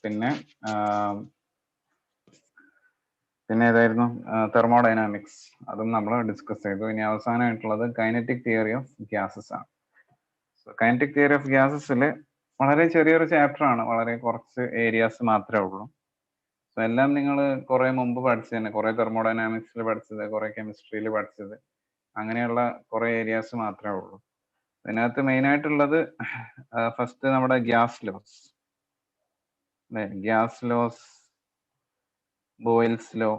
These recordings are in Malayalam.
പിന്നെ ഏതായിരുന്നു തെർമോഡൈനാമിക്സ്, അതും നമ്മൾ ഡിസ്കസ് ചെയ്തു. ഇനി അവസാനമായിട്ടുള്ളത് കൈനറ്റിക് തിയറി ഓഫ് ഗ്യാസസ് ആണ്. സോ കൈനറ്റിക് തിയറി ഓഫ് ഗ്യാസസിൽ വളരെ ചെറിയൊരു ചാപ്റ്റർ ആണ്, വളരെ കുറച്ച് ഏരിയാസ് മാത്രമേ ഉള്ളൂ. സോ എല്ലാം നിങ്ങൾ കുറെ മുമ്പ് പഠിച്ചത് തന്നെ, കുറെ തെർമോഡൈനാമിക്സിൽ പഠിച്ചത്, കുറെ കെമിസ്ട്രിയിൽ പഠിച്ചത്, അങ്ങനെയുള്ള കുറെ ഏരിയാസ് മാത്രമേ ഉള്ളൂ. അതിനകത്ത് മെയിൻ ആയിട്ടുള്ളത് ഫസ്റ്റ് നമ്മുടെ ഗ്യാസ് ലോസ്, അല്ലെ? ഗ്യാസ് ലോസ്, ബോയിൽസ് ലോ,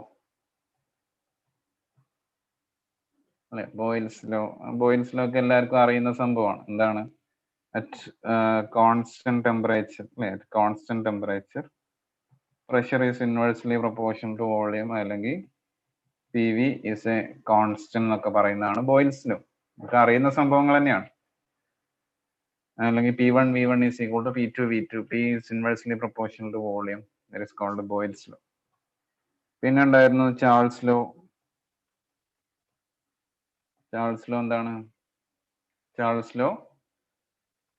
അല്ലെ? ബോയിൽസ് ലോ ഒക്കെ എല്ലാവർക്കും അറിയുന്ന സംഭവമാണ്. എന്താണ്? അറ്റ് കോൺസ്റ്റന്റ് ടെമ്പറേച്ചർ, അല്ലെ? At constant temperature pressure is inversely proportion to volume, അല്ലെങ്കിൽ P V is a constant എന്നൊക്കെ പറയുന്നതാണ് ബോയിൽസ് ലോ. നമുക്ക് അറിയുന്ന സംഭവങ്ങൾ തന്നെയാണ്. അല്ലെങ്കിൽ P1 V1 is equal to P2 V2, P is inversely proportional to volume, that is called the Boyle's law. പിന്നെ ഉണ്ടായിരുന്നു ചാൾസ് ലോ. ചാൾസ് ലോ എന്താണ്? Charles law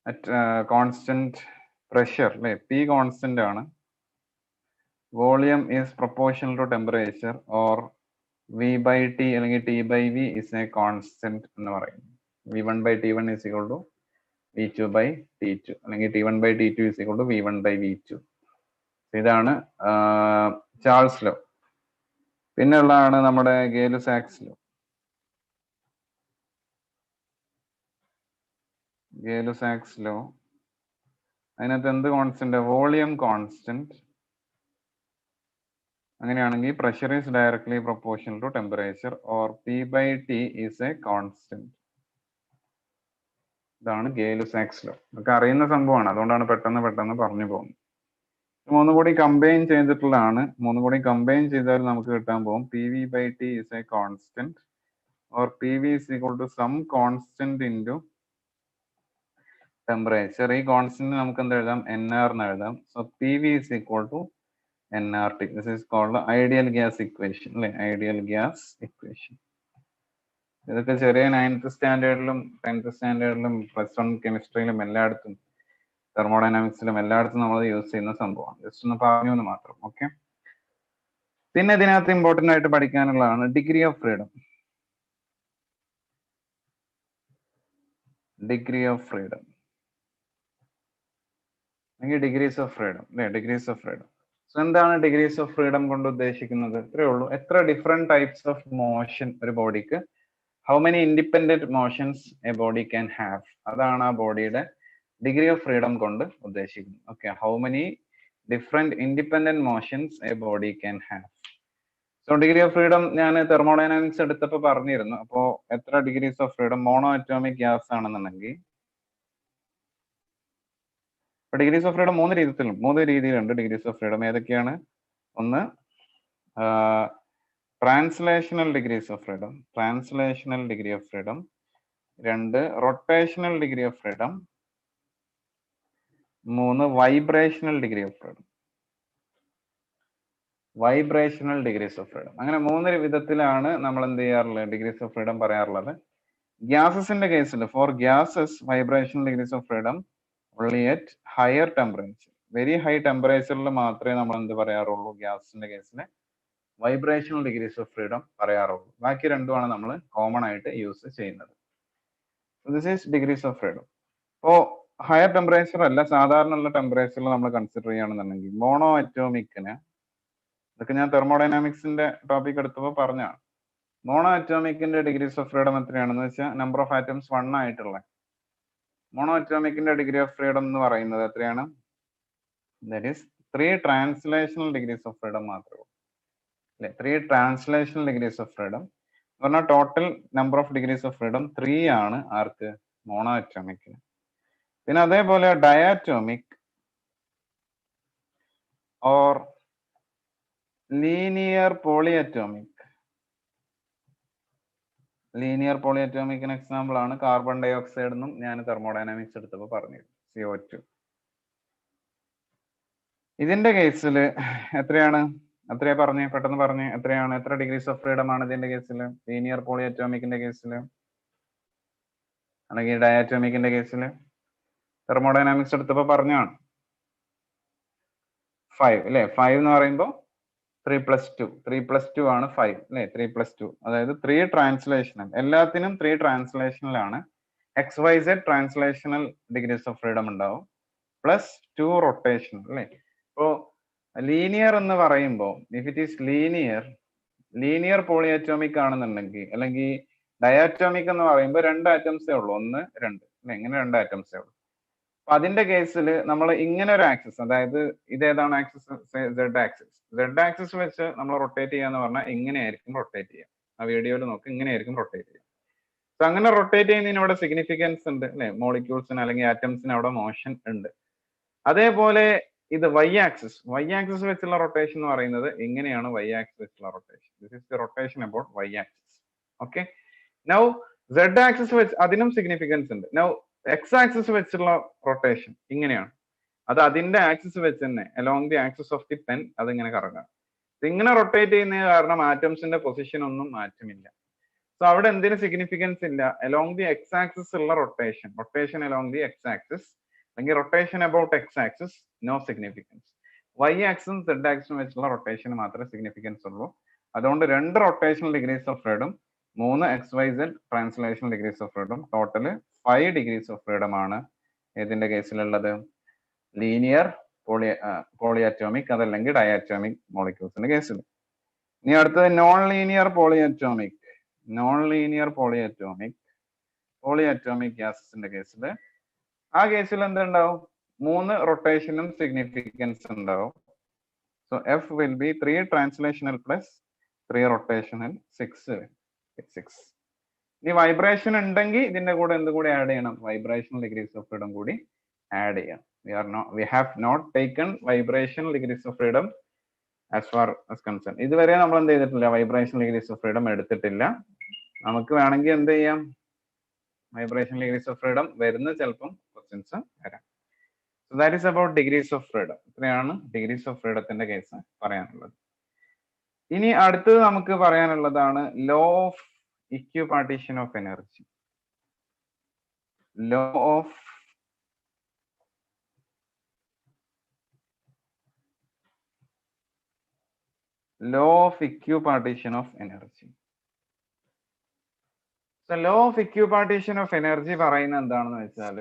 at constant pressure, അല്ലെ? P കോൺസ്റ്റന്റ് ആണ്, volume is proportional to temperature, or V by T അല്ലെങ്കിൽ T by V is a constant എന്ന് പറയുന്നു. V1 by T1 is equal to V2 by T2, അല്ലെങ്കിൽ T1 by T2 is equal to V1 by V2. ഇതാണ് ചാൾസ് ലോ. പിന്നെ ഉള്ളതാണ് നമ്മുടെ ഗേ-ലുസാക്സ് ലോ. ഗേ-ലുസാക്സ് ലോ അതിനകത്ത് എന്ത് കോൺസ്റ്റന്റ്? Volume constant. അങ്ങനെയാണെങ്കിൽ pressure is directly proportional to temperature, or P by T is a constant. ഇതാണ് ഗേ-ലുസാക്സ് ലോ. നമുക്ക് അറിയുന്ന സംഭവമാണ്, അതുകൊണ്ടാണ് പെട്ടെന്ന് പറഞ്ഞു പോകുന്നത്. മൂന്നും കൂടി കമ്പൈൻ ചെയ്തിട്ടുള്ളതാണ്. മൂന്നും കൂടി കമ്പൈൻ ചെയ്താൽ നമുക്ക് കിട്ടാൻ പോകും P V by T is a constant, or P V is equal to some constant into temperature. ഈ കോൺസ്റ്റന്റ് നമുക്ക് എന്ത് എഴുതാം? NR എന്ന് എഴുതാം. So P V is equal to NRT. This is called ideal gas equation, അല്ലെ? Ideal gas equation. ഇതൊക്കെ ചെറിയ 9th സ്റ്റാൻഡേർഡിലും 10th സ്റ്റാൻഡേർഡിലും +1 കെമിസ്ട്രിയിലും എല്ലായിടത്തും തെർമോഡൈനാമിക്സിലും എല്ലായിടത്തും നമ്മൾ യൂസ് ചെയ്യുന്ന സംഭവമാണ്. ജസ്റ്റ് ഒന്ന് പറഞ്ഞു എന്ന് മാത്രം. ഓക്കെ. പിന്നെ ഇതിനകത്ത് ഇമ്പോർട്ടന്റ് ആയിട്ട് പഠിക്കാനുള്ളതാണ് degree of freedom. Degree of freedom അല്ലെങ്കിൽ ഡിഗ്രീസ് ഓഫ് ഫ്രീഡം, അല്ലെ? Degrees of freedom. സോ എന്താണ് ഡിഗ്രീസ് ഓഫ് ഫ്രീഡം കൊണ്ട് ഉദ്ദേശിക്കുന്നത്? ഇത്രയേ ഉള്ളൂ. എത്ര ഡിഫറെന്റ് ടൈപ്സ് ഓഫ് മോഷൻ ഒരു ബോഡിക്ക്, how many independent motions A body can have, അതാണ് ആ ബോഡിയുടെ ഡിഗ്രി ഓഫ് ഫ്രീഡം കൊണ്ട് ഉദ്ദേശിക്കുന്നത്. Okay, how many different independent motions A body can have. So degree of freedom ഞാൻ തെർമോഡൈനാമിക്സ് എടുത്തപ്പോൾ പറഞ്ഞിരുന്നു. അപ്പോ എത്ര degrees of freedom? Mono atomic gas ആണെന്നുണ്ടെങ്കിൽ ഡിഗ്രീസ് ഓഫ് ഫ്രീഡം മൂന്ന് രീതിയിലുണ്ട് ഡിഗ്രീസ് ഓഫ് ഫ്രീഡം. ഏതൊക്കെയാണ്? ഒന്ന് translational degrees of freedom, translational degree of freedom. രണ്ട് റൊട്ടേഷണൽ ഡിഗ്രി ഓഫ് ഫ്രീഡം. മൂന്ന് vibrational degree of freedom, vibrational degrees of freedom. അങ്ങനെ മൂന്ന് വിധത്തിലാണ് നമ്മൾ എന്ത് ചെയ്യാറുള്ളത്? ഡിഗ്രീസ് ഓഫ് ഫ്രീഡം പറയാറുള്ളത്. ഗ്യാസസിന്റെ കേസിൽ, for gases vibrational degrees of freedom only at higher temperature, very high ടെമ്പറേച്ചറിൽ മാത്രമേ നമ്മൾ എന്ത് പറയാറുള്ളൂ? ഗ്യാസിന്റെ കേസിൽ വൈബ്രേഷണൽ ഡിഗ്രീസ് ഓഫ് ഫ്രീഡം പറയാറുള്ളൂ. ബാക്കി രണ്ടുമാണ് നമ്മൾ കോമൺ ആയിട്ട് യൂസ് ചെയ്യുന്നത്. This is degrees of freedom. ഇപ്പോ ഹയർ ടെമ്പറേച്ചർ അല്ല, സാധാരണ ഉള്ള ടെമ്പറേച്ചറിൽ നമ്മൾ കൺസിഡർ ചെയ്യുകയാണെന്നുണ്ടെങ്കിൽ മോണോ അറ്റോമിക്കിന്, ഇതൊക്കെ ഞാൻ തെർമോഡൈനാമിക്സിന്റെ ടോപ്പിക് എടുത്തപ്പോൾ പറഞ്ഞാണ്. മോണോ അറ്റോമിക്കിന്റെ ഡിഗ്രീസ് ഓഫ് ഫ്രീഡം എത്രയാണെന്ന് വെച്ചാൽ നമ്പർ ഓഫ് ആറ്റംസ് 1 ആയിട്ടുള്ള മോണോ അറ്റോമിക്കിന്റെ ഡിഗ്രി ഓഫ് ഫ്രീഡം എന്ന് പറയുന്നത് എത്രയാണ്? That is 3 translational degrees of freedom മാത്രമേ ഉള്ളൂ, അല്ലെ? 3 ട്രാൻസ്ലേഷണൽ ഡിഗ്രീസ് ഓഫ് ഫ്രീഡം എന്ന് പറഞ്ഞാൽ total number of degrees of freedom 3 ആണ്. ആർക്ക്? മോണോ അറ്റോമിക്കിന്. പിന്നെ അതേപോലെ diatomic or linear polyatomic. Linear പോളിയറ്റോമിക്കിന് എക്സാമ്പിൾ ആണ് കാർബൺ ഡൈ ഓക്സൈഡ് എന്നും ഞാൻ തെർമോഡൈനാമിക്സ് എടുത്തപ്പോൾ പറഞ്ഞിരുന്നു, CO2. ഇതിന്റെ കേസിൽ എത്രയാണ്? എത്രയാ പറഞ്ഞേ? പെട്ടെന്ന് പറഞ്ഞേ. എത്രയാണ്? എത്ര ഡിഗ്രീസ് ഓഫ് ഫ്രീഡം ആണ് ഇതിന്റെ കേസിൽ? ലീനിയർ പോളിയറ്റോമിക്കിന്റെ കേസിൽ അല്ലെങ്കിൽ ഡയാറ്റോമിക്കിന്റെ കേസിൽ തെർമോഡൈനാമിക്സ് എടുത്തപ്പോൾ പറഞ്ഞാണ് 5 അല്ലേ? 5 എന്ന് പറയുമ്പോൾ 3 + 2 3 + 2 ആണ് 5 അല്ലേ? 3 + 2 അതായത് 3 ട്രാൻസ്ലേഷണൽ, എല്ലാത്തിനും 3 ട്രാൻസ്ലേഷണലാണ്. XYZ translational degrees of freedom ഉണ്ടാവും, പ്ലസ് 2 റൊട്ടേഷൻ അല്ലേ? ഇപ്പോ ലീനിയർ എന്ന് പറയുമ്പോൾ if it is linear polyatomic ആണെന്നുണ്ടെങ്കിൽ, അല്ലെങ്കിൽ ഡയാറ്റോമിക് എന്ന് പറയുമ്പോൾ 2 ആറ്റംസേ ഉള്ളൂ, 1 2 അല്ലെ? ഇങ്ങനെ 2 ആറ്റംസേ ഉള്ളൂ. അപ്പൊ അതിന്റെ കേസിൽ നമ്മൾ ഇങ്ങനെ ഒരു ആക്സിസ്, അതായത് ഇതേതാണ് ആക്സിസ്? Z ആക്സിസ് വെച്ച് നമ്മൾ റൊട്ടേറ്റ് ചെയ്യാന്ന് പറഞ്ഞാൽ ഇങ്ങനെയായിരിക്കും റൊട്ടേറ്റ് ചെയ്യുക. ആ വീഡിയോയിൽ നോക്ക്, ഇങ്ങനെയായിരിക്കും റൊട്ടേറ്റ് ചെയ്യുക. സോ അങ്ങനെ റൊട്ടേറ്റ് ചെയ്യുന്നതിന് ഇവിടെ സിഗ്നിഫിക്കൻസ് ഉണ്ട് അല്ലെ? മോളിക്യൂൾസിന് അല്ലെങ്കിൽ ആറ്റംസിന് അവിടെ മോഷൻ ഉണ്ട്. അതേപോലെ ഇത് y ആക്സിസ് വെച്ചുള്ള റൊട്ടേഷൻ എന്ന് പറയുന്നത് ഇങ്ങനെയാണ്. y ആക്സിസ് വെച്ചുള്ള rotation, this is the rotation about y axis. Okay, now z axis വെച്ച് അതിനും സിഗ്നിഫിക്കൻസ് ഉണ്ട്. നൗ x ആക്സിസ് വെച്ചുള്ള റൊട്ടേഷൻ ഇങ്ങനെയാണ്. അത് അതിന്റെ ആക്സിസ് വെച്ച് തന്നെ along the axis of the pen അതിങ്ങനെ കറങ്ങാം. ഇങ്ങനെ റൊട്ടേറ്റ് ചെയ്യുന്നതിന് കാരണം ആറ്റംസിന്റെ പൊസിഷൻ ഒന്നും മാറ്റമില്ല. സോ അവിടെ എന്തിനും സിഗ്നിഫിക്കൻസ് ഇല്ല. അലോങ് ദി x ആക്സിസ് ഉള്ള rotation along the x axis അല്ലെങ്കിൽ rotation about x axis, no significance. y ആക്സിസും z ആക്സിസും വെച്ചുള്ള റൊട്ടേഷന് മാത്രമേ സിഗ്നിഫിക്കൻസ് ഉള്ളൂ. അതുകൊണ്ട് 2 rotational degrees of freedom, 3 XYZ translational degrees of freedom, total 5 degrees of freedom ആണ് ഏതിന്റെ കേസിലുള്ളത്? ലീനിയർ പോളിയാറ്റോമിക് അതല്ലെങ്കിൽ ഡയാറ്റോമിക് മോളിക്യൂൾസിന്റെ കേസിൽ. ഇനി അടുത്തത് നോൺ ലീനിയർ പോളിയാറ്റോമിക് ഗ്യാസസിന്റെ കേസിൽ, ആ കേസിൽ എന്തുണ്ടാവും? 3 റൊട്ടേഷനും സിഗ്നിഫിക്കൻസ് ഉണ്ടാവും. So F will be 3 translational plus 3 rotational, 6. ഇനി വൈബ്രേഷൻ ഉണ്ടെങ്കിൽ ഇതിന്റെ കൂടെ എന്ത് കൂടി ആഡ് ചെയ്യണം? വൈബ്രേഷണൽ ഡിഗ്രീസ് ഓഫ് ഫ്രീഡം കൂടി ആഡ് ചെയ്യാം. We have not taken vibrational degrees of freedom as far as concerned. ഇതുവരെ നമ്മൾ എന്ത് ചെയ്തിട്ടില്ല? വൈബ്രേഷണൽ ഡിഗ്രീസ് ഓഫ് ഫ്രീഡം എടുത്തിട്ടില്ല. നമുക്ക് വേണമെങ്കിൽ എന്ത് ചെയ്യാം? വൈബ്രേഷണൽ ഡിഗ്രീസ് ഓഫ് ഫ്രീഡം വരുന്ന ചിലപ്പം ക്വസ്റ്റ്യൻസ് വരാം. So that is about degrees of freedom. ഇത്രയാണ് ഡിഗ്രീസ് ഓഫ് ഫ്രീഡത്തിന്റെ കേസ് പറയാനുള്ളത്. ഇനി അടുത്തത് നമുക്ക് പറയാനുള്ളതാണ് law of equipartition of energy. Law of equipartition of energy. So law of equipartition of energy പറയുന്നത് എന്താണെന്ന് വെച്ചാൽ,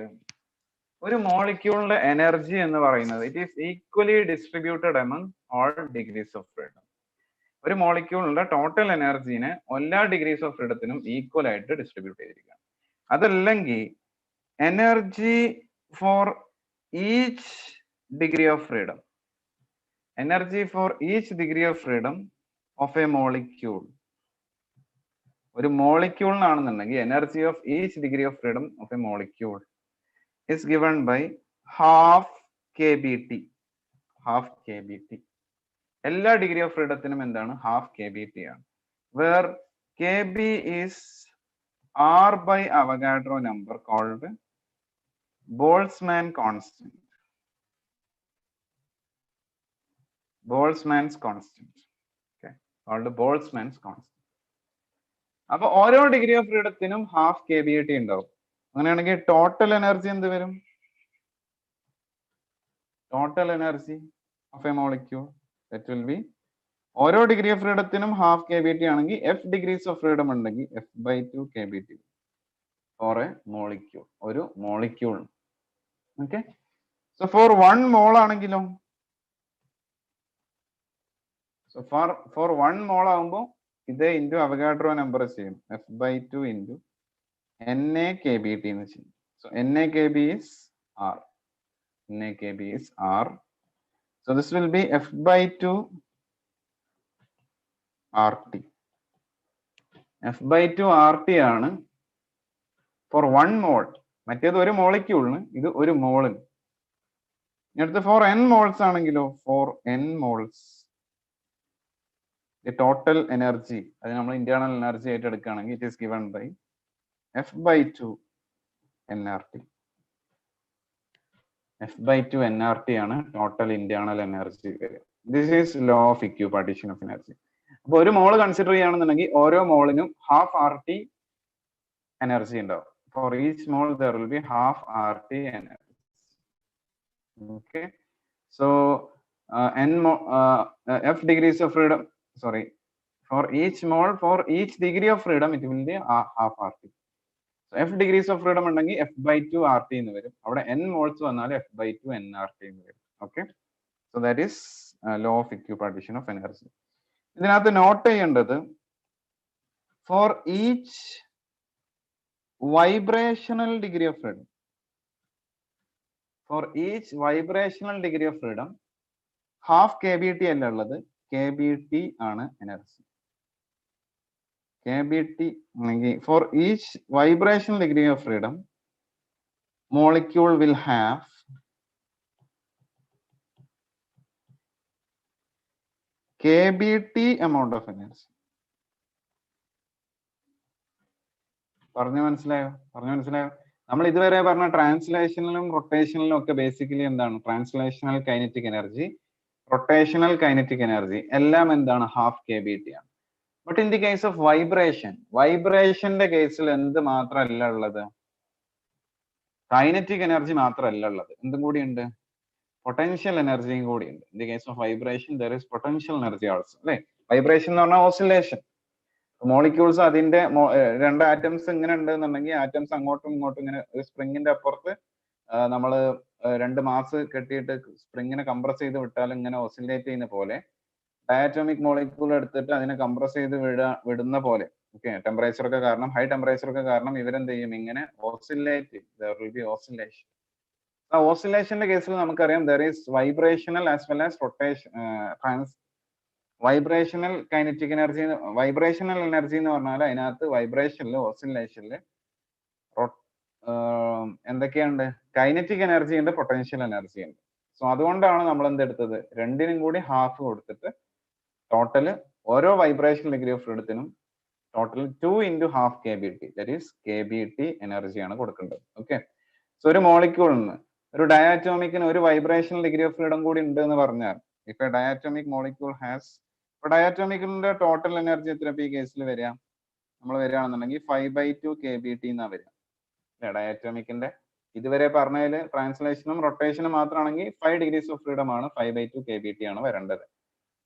ഒരു മോളിക്യൂളിന്റെ എനർജി എന്ന് പറയുന്നത് it is equally distributed among all degrees of freedom. ഒരു മോളിക്യൂളിന്റെ ടോട്ടൽ എനർജീനെ എല്ലാ ഡിഗ്രീസ് ഓഫ് ഫ്രീഡത്തിനും ഈക്വൽ ആയിട്ട് ഡിസ്ട്രിബ്യൂട്ട് ചെയ്തിരിക്കുക. അതല്ലെങ്കിൽ energy for each degree of freedom, of a molecule, ഒരു മോളിക്യൂളിനാണെന്നുണ്ടെങ്കിൽ energy of each degree of freedom of a molecule is given by half kBT. എല്ലാ ഡിഗ്രി ഓഫ് ഫ്രീഡത്തിനും എന്താണ്? ഹാഫ് kBT ആണ്. Where kB is R by Avogadro number called Boltzmann constant. Okay, called Boltzmann's constant. അപ്പൊ ഓരോ ഡിഗ്രി ഓഫ് ഫ്രീഡത്തിനും ഹാഫ് kBT ഉണ്ടാവും. അങ്ങനെയാണെങ്കിൽ ടോട്ടൽ എനർജി എന്ത് വരും? Total energy of a molecule that will be, ഓരോ ഡിഗ്രി ഓഫ് ഫ്രീഡത്തിനും ഹാഫ് kBT ആണെങ്കിൽ എഫ് ഡിഗ്രീസ് ഓഫ് ഫ്രീഡം ഉണ്ടെങ്കിൽ F/2 kBT for a molecule, ഒരു molecule. Okay, so for 1 mole ആണെങ്കിലോ, സോ ഫോർ 1 മോൾ ആകുമ്പോൾ ഇത് ഇൻറ്റു അവഗാഡ്രോ നമ്പർ ചെയ്യും, F/2 ഇൻറ്റു Na kBT എന്ന് ചെയ്യും. So Na kB is R. So this will be F/2 RT. F/2 RT ആണ് ഫോർ 1 മോൾ. മറ്റേത് ഒരു മോളിക്യൂളിന്, ഇത് ഒരു മോളിന്. അടുത്ത് ഫോർ n മോൾസ് ആണെങ്കിലോ, for n moles total energy, അത് നമ്മൾ ഇന്റേണൽ എനർജി ആയിട്ട് എടുക്കുകയാണെങ്കിൽ it is given by F/2 nRT. F/2 nRT ആണ് ടോട്ടൽ ഇന്റേണൽ എനർജി വരിക. This is law of equipartition of energy. അപ്പൊ ഒരു മോള് കൺസിഡർ ചെയ്യുകയാണെന്നുണ്ടെങ്കിൽ ഓരോ മോളിനും ഹാഫ് RT എനർജി ഉണ്ടാവും. For each mole there will be half RT energy. Okay, so f degrees of freedom, sorry, for each mole, for each degree of freedom it will be half RT. So f degrees of freedom ഉണ്ടെങ്കിൽ f by 2 RT എന്ന് വരും. അവിടെ n moles വന്നാൽ f by 2 nRT എന്ന് വരും. Okay, so that is law of equipartition of energy. ഇതിനകത്ത് നോട്ട് ചെയ്യേണ്ടത് for each vibrational degree of freedom, for each vibrational degree of freedom half kBT അല്ല ഉള്ളത്, kBT ആണ് energy. kBT for each vibrational degree of freedom molecule will have kBT amount of energy. പറഞ്ഞു മനസ്സിലായോ? നമ്മൾ ഇതുവരെ പറഞ്ഞ ട്രാൻസ്ലേഷനിലും റൊട്ടേഷനിലും ഒക്കെ ബേസിക്കലി എന്താണ്? Translational kinetic energy, rotational kinetic energy എല്ലാം എന്താണ്? ഹാഫ് kBT ആണ്. But in the case of വൈബ്രേഷന്റെ കേസിൽ എന്ത് മാത്രമല്ല ഉള്ളത്? കൈനറ്റിക് എനർജി മാത്രമല്ല ഉള്ളത്, എന്തും കൂടി ഉണ്ട്? പൊട്ടൻഷ്യൽ എനർജിയും കൂടി ഉണ്ട്. In the case of vibration there is potential energy also, അല്ലെ? വൈബ്രേഷൻ എന്ന് പറഞ്ഞാൽ ഓസിലേഷൻ. മോളിക്യൂൾസ് അതിന്റെ രണ്ട് ആറ്റംസ് ഇങ്ങനെ ഉണ്ടെന്നുണ്ടെങ്കിൽ ആറ്റംസ് അങ്ങോട്ടും ഇങ്ങോട്ടും ഇങ്ങനെ സ്പ്രിങ്ങിന്റെ അപ്പുറത്ത് നമ്മൾ രണ്ട് മാസ് കെട്ടിയിട്ട് സ്പ്രിങ്ങിനെ കംപ്രസ് ചെയ്ത് വിട്ടാൽ ഇങ്ങനെ ഓസിലേറ്റ് ചെയ്യുന്ന പോലെ ഡയാറ്റോമിക് മോളിക്യൂൾ എടുത്തിട്ട് അതിനെ കംപ്രസ് ചെയ്ത് വിടുന്ന പോലെ, ഓക്കെ, ടെമ്പറേച്ചർ ഒക്കെ കാരണം, ഹൈ ടെമ്പറേച്ചർ ഒക്കെ കാരണം ഇവരെന്ത് ചെയ്യും? ഇങ്ങനെ oscillate, there will be oscillation. ആ ഓസിലേഷന്റെ കേസിൽ നമുക്കറിയാം there is vibrational as well as rotation, vibrational kinetic energy. Vibrational energy എന്ന് പറഞ്ഞാൽ അതിനകത്ത് വൈബ്രേഷനിൽ ഓസിലേഷനിൽ എന്തൊക്കെയുണ്ട്? കൈനറ്റിക് എനർജി ഉണ്ട്, പൊട്ടൻഷ്യൽ എനർജി ഉണ്ട്. സോ അതുകൊണ്ടാണ് നമ്മൾ എന്തെടുത്തത്? രണ്ടിനും കൂടി ഹാഫ് കൊടുത്തിട്ട് ടോട്ടൽ ഓരോ വൈബ്രേഷൻ ഡിഗ്രി ഓഫ് ഫ്രീഡത്തിനും total 2 into half kBT, that is kBT എനർജിയാണ് കൊടുക്കേണ്ടത്. ഓക്കെ, സോ ഒരു മോളിക്യൂളിന്, ഒരു ഡയാറ്റോമിക്കിന് ഒരു വൈബ്രേഷൻ ഡിഗ്രി ഓഫ് ഫ്രീഡം കൂടി ഉണ്ട് എന്ന് പറഞ്ഞാൽ, if A diatomic molecule has, ഇപ്പൊ ഡയാറ്റോമിക്കിന്റെ ടോട്ടൽ എനർജി എത്ര ഈ കേസിൽ വരിക? നമ്മൾ വരികയാണെന്നുണ്ടെങ്കിൽ 5/2 kBT എന്നാ വരിക. ഡയാറ്റോമിക്കിന്റെ ഇതുവരെ പറഞ്ഞതിൽ ട്രാൻസ്ലേഷനും റൊട്ടേഷനും മാത്രമാണെങ്കിൽ 5 degrees of freedom ആണ്, 5/2 kBT ആണ് വരേണ്ടത്.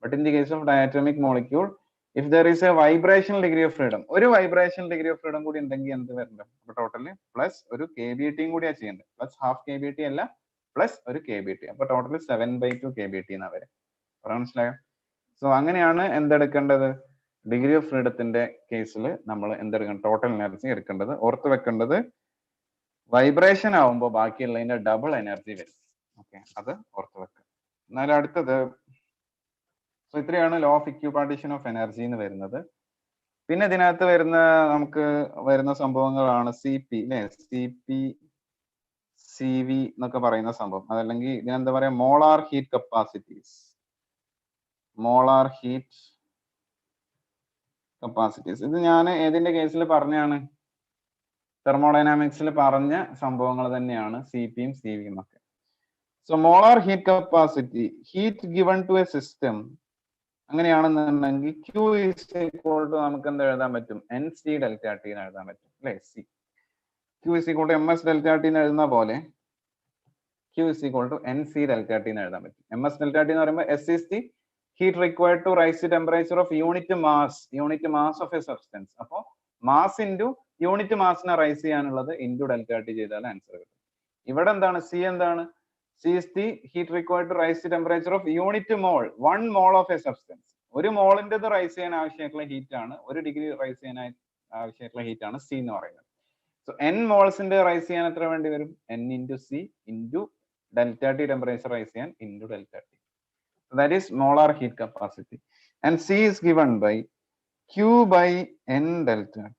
But in the case of diatomic molecule, if there is A vibration degree of freedom, ഒരു വൈബ്രേഷൻ ഡിഗ്രി ഓഫ് ഫ്രീഡം കൂടി ഉണ്ടെങ്കിൽ എന്ത് വരണ്ട? അപ്പൊ ടോട്ടല് പ്ലസ് ഒരു kBTയും കൂടിയാ ചെയ്യേണ്ടത്. പ്ലസ് ഹാഫ് kBT അല്ല, പ്ലസ് ഒരു kBT. അപ്പൊ ടോട്ടല് 7/2 kBT എന്നാ വരെ. പറയാൻ മനസ്സിലായോ? സോ അങ്ങനെയാണ് എന്തെടുക്കേണ്ടത്? ഡിഗ്രി ഓഫ് ഫ്രീഡത്തിന്റെ കേസിൽ നമ്മൾ എന്തെടുക്കണം? ടോട്ടൽ എനർജി എടുക്കേണ്ടത്. ഓർത്ത് വെക്കേണ്ടത് വൈബ്രേഷൻ ആവുമ്പോൾ ബാക്കിയുള്ളതിന്റെ ഡബിൾ എനർജി വരും. ഓക്കെ, അത് ഓർത്ത് വെക്കുക. എന്നാൽ അടുത്തത്, സോ ഇത്രയാണ് law of equipartition of energy എന്ന് വരുന്നത്. പിന്നെ ഇതിനകത്ത് വരുന്ന നമുക്ക് വരുന്ന സംഭവങ്ങളാണ് CP, അല്ലെ? CP, CV എന്നൊക്കെ പറയുന്ന സംഭവം. അതല്ലെങ്കിൽ ഇതിനെന്താ പറയാ? Molar heat capacities. Molar heat capacities ഇത് ഞാൻ ഏതിന്റെ കേസിൽ പറഞ്ഞാണ്? തെർമോഡൈനാമിക്സിൽ പറഞ്ഞ സംഭവങ്ങൾ തന്നെയാണ് CPയും CVയും ഒക്കെ. So molar heat capacity, heat given to a system, അങ്ങനെയാണെന്നുണ്ടെങ്കിൽ Q is equal to നമുക്ക് എന്താ എഴുതാൻ പറ്റും? NC ഡെൽറ്റ ടി എന്ന് എഴുതാൻ പറ്റും, അല്ലെ? Q is equal to MS delta T എന്ന് എഴുതുന്ന പോലെ Q is equal to NC delta T എന്ന് എഴുതാൻ പറ്റും. MS ഡെൽറ്റ ടി എന്ന് പറയുമ്പോൾ S is the heat required to rise the temperature of unit mass of a substance. അപ്പോൾ മാസ് ഇൻറ്റു യൂണിറ്റ് മാസിനെ റൈസ് ചെയ്യാനുള്ളത് ഇൻറ്റു ഡെൽറ്റ ടി ചെയ്താൽ ആൻസർ കിട്ടും. ഇവിടെ എന്താണ്? C എന്താണ്? C is the heat required to rise the temperature of unit mole, 1 mole of a substance. ഒരു മോളിന്റെ റൈസ് ചെയ്യാൻ ആവശ്യമായിട്ടുള്ള ഹീറ്റ് ആണ്, ഒരു ഡിഗ്രി റൈസ് ചെയ്യാൻ ആവശ്യമായിട്ടുള്ള ഹീറ്റ് ആണ് C എന്ന് പറയുന്നത്. സോ n മോൾസിന്റെ റൈസ് ചെയ്യാൻ എത്ര വേണ്ടി വരും? N into C into delta T temperature rise ചെയ്യാൻ into delta T. That is molar heat capacity, and C is given by Q by N delta T.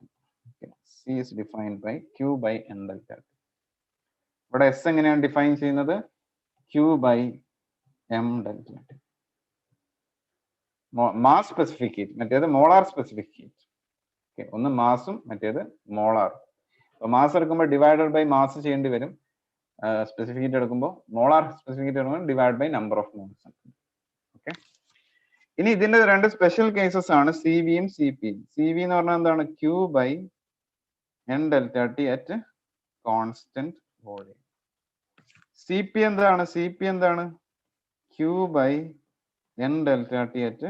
Okay. C is defined by Q by N delta T. ഇവിടെ S എങ്ങനെയാണ് ഡിഫൈൻ ചെയ്യുന്നത്? Q by M delta T. Mass specific heat, മറ്റേത് മോളാർ സ്പെസിഫിക് ഹീറ്റ്. ഓക്കെ, ഒന്ന് മാസും മറ്റേത് മോളാർ. മാസ് എടുക്കുമ്പോൾ ഡിവൈഡഡ് ബൈ മാസ് ചെയ്യേണ്ടി വരും. സ്പെസിഫിക് ഹീറ്റ് എടുക്കുമ്പോൾ, മോളാർ സ്പെസിഫിക് ഹീറ്റ് എടുക്കുമ്പോൾ divide by number of moles. Okay, ഇനി ഇതിന്റെ രണ്ട് സ്പെഷ്യൽ കേസസ് ആണ് CVയും CPയും. CV എന്ന് പറഞ്ഞാൽ എന്താണ്? Q by N delta T at constant volume. CP എന്താണ്? CP എന്താണ്? Q by N delta T at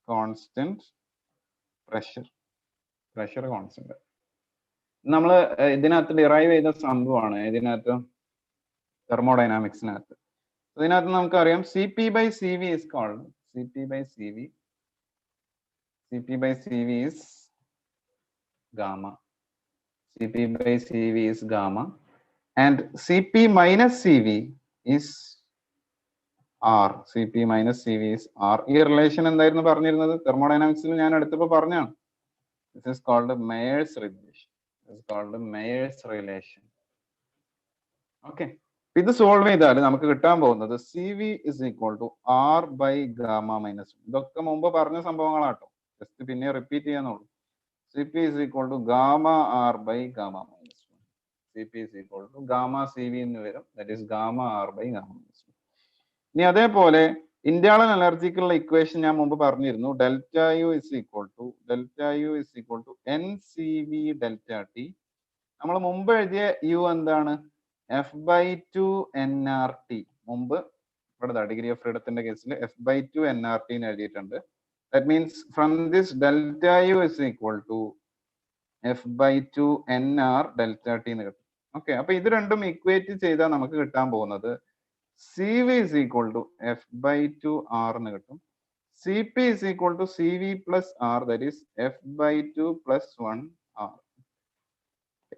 constant pressure. Pressure constant. നമ്മൾ ഇതിനകത്ത് ഡിറൈവ് ചെയ്ത സംഭവമാണ് ഇതിനകത്ത് തെർമോഡൈനാമിക്സിനകത്ത്. ഇതിനകത്ത് നമുക്കറിയാം CP by CV is called CP by CV is gamma. CP by CV is gamma and CP minus CV is R. CP minus CV is R. ഈ റിലേഷൻ എന്തായിരുന്നു പറഞ്ഞിരുന്നത് തെർമോഡൈനാമിക്സിൽ ഞാൻ അടുത്തപ്പോൾ പറഞ്ഞാണ്. This is called Mayer's relation. This is called Mayer's relation. Okay. ഇത് സോൾവ് ചെയ്താൽ നമുക്ക് കിട്ടാൻ പോകുന്നത് CV is equal to R by gamma minus 1. ഇതൊക്കെ മുമ്പ് പറഞ്ഞ സംഭവങ്ങളാട്ടോ. ജസ്റ്റ് പിന്നെ repeat ചെയ്യാന്നുള്ളൂ. CP is equal to gamma R by gamma minus 1. CP is equal to gamma CV എന്ന് വരും. That is gamma R by gamma minus 1. ഇനി അതേപോലെ ഇന്റേണൽ എനർജിക്കുള്ള ഇക്വേഷൻ ഞാൻ മുമ്പ് പറഞ്ഞിരുന്നു. Delta U is equal to NCV delta T. നമ്മൾ മുമ്പ് എഴുതിയ യു എന്താണ്? F/2 nRT. മുമ്പ് ഇവിടെ ഡിഗ്രി ഓഫ് ഫ്രീഡത്തിന്റെ കേസിൽ F/2 nRT എന്ന് എഴുതിയിട്ടുണ്ട്. That means from this delta U is equal to F/2 nR delta T എന്ന് കിട്ടും. ഓക്കെ, അപ്പൊ ഇത് രണ്ടും ഇക്വേറ്റ് ചെയ്താൽ നമുക്ക് കിട്ടാൻ പോകുന്നത് CV is equal to F/2 R എന്ന് കിട്ടും. CP is equal to CV plus R, that is F/2 plus 1 R.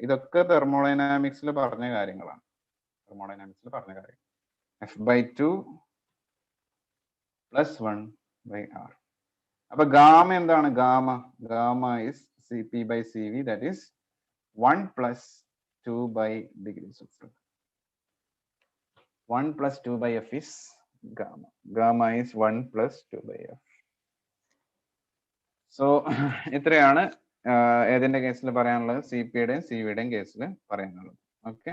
ഇതൊക്കെ തെർമോഡൈനാമിക്സിൽ പറഞ്ഞ കാര്യങ്ങളാണ്. F/2 plus 1 by R. അപ്പൊ ഗാമ എന്താണ്? Gamma is CP by CV, that is 1 plus 2 by degrees of freedom. 1 plus 2 by F is gamma. Gamma is 1 plus 2 by F. So ഇത്രയാണ് ഏതിന്റെ കേസിൽ പറയാനുള്ളത്? CPയുടെയും CVയുടെയും കേസിൽ പറയാനുള്ളത്. ഓക്കെ,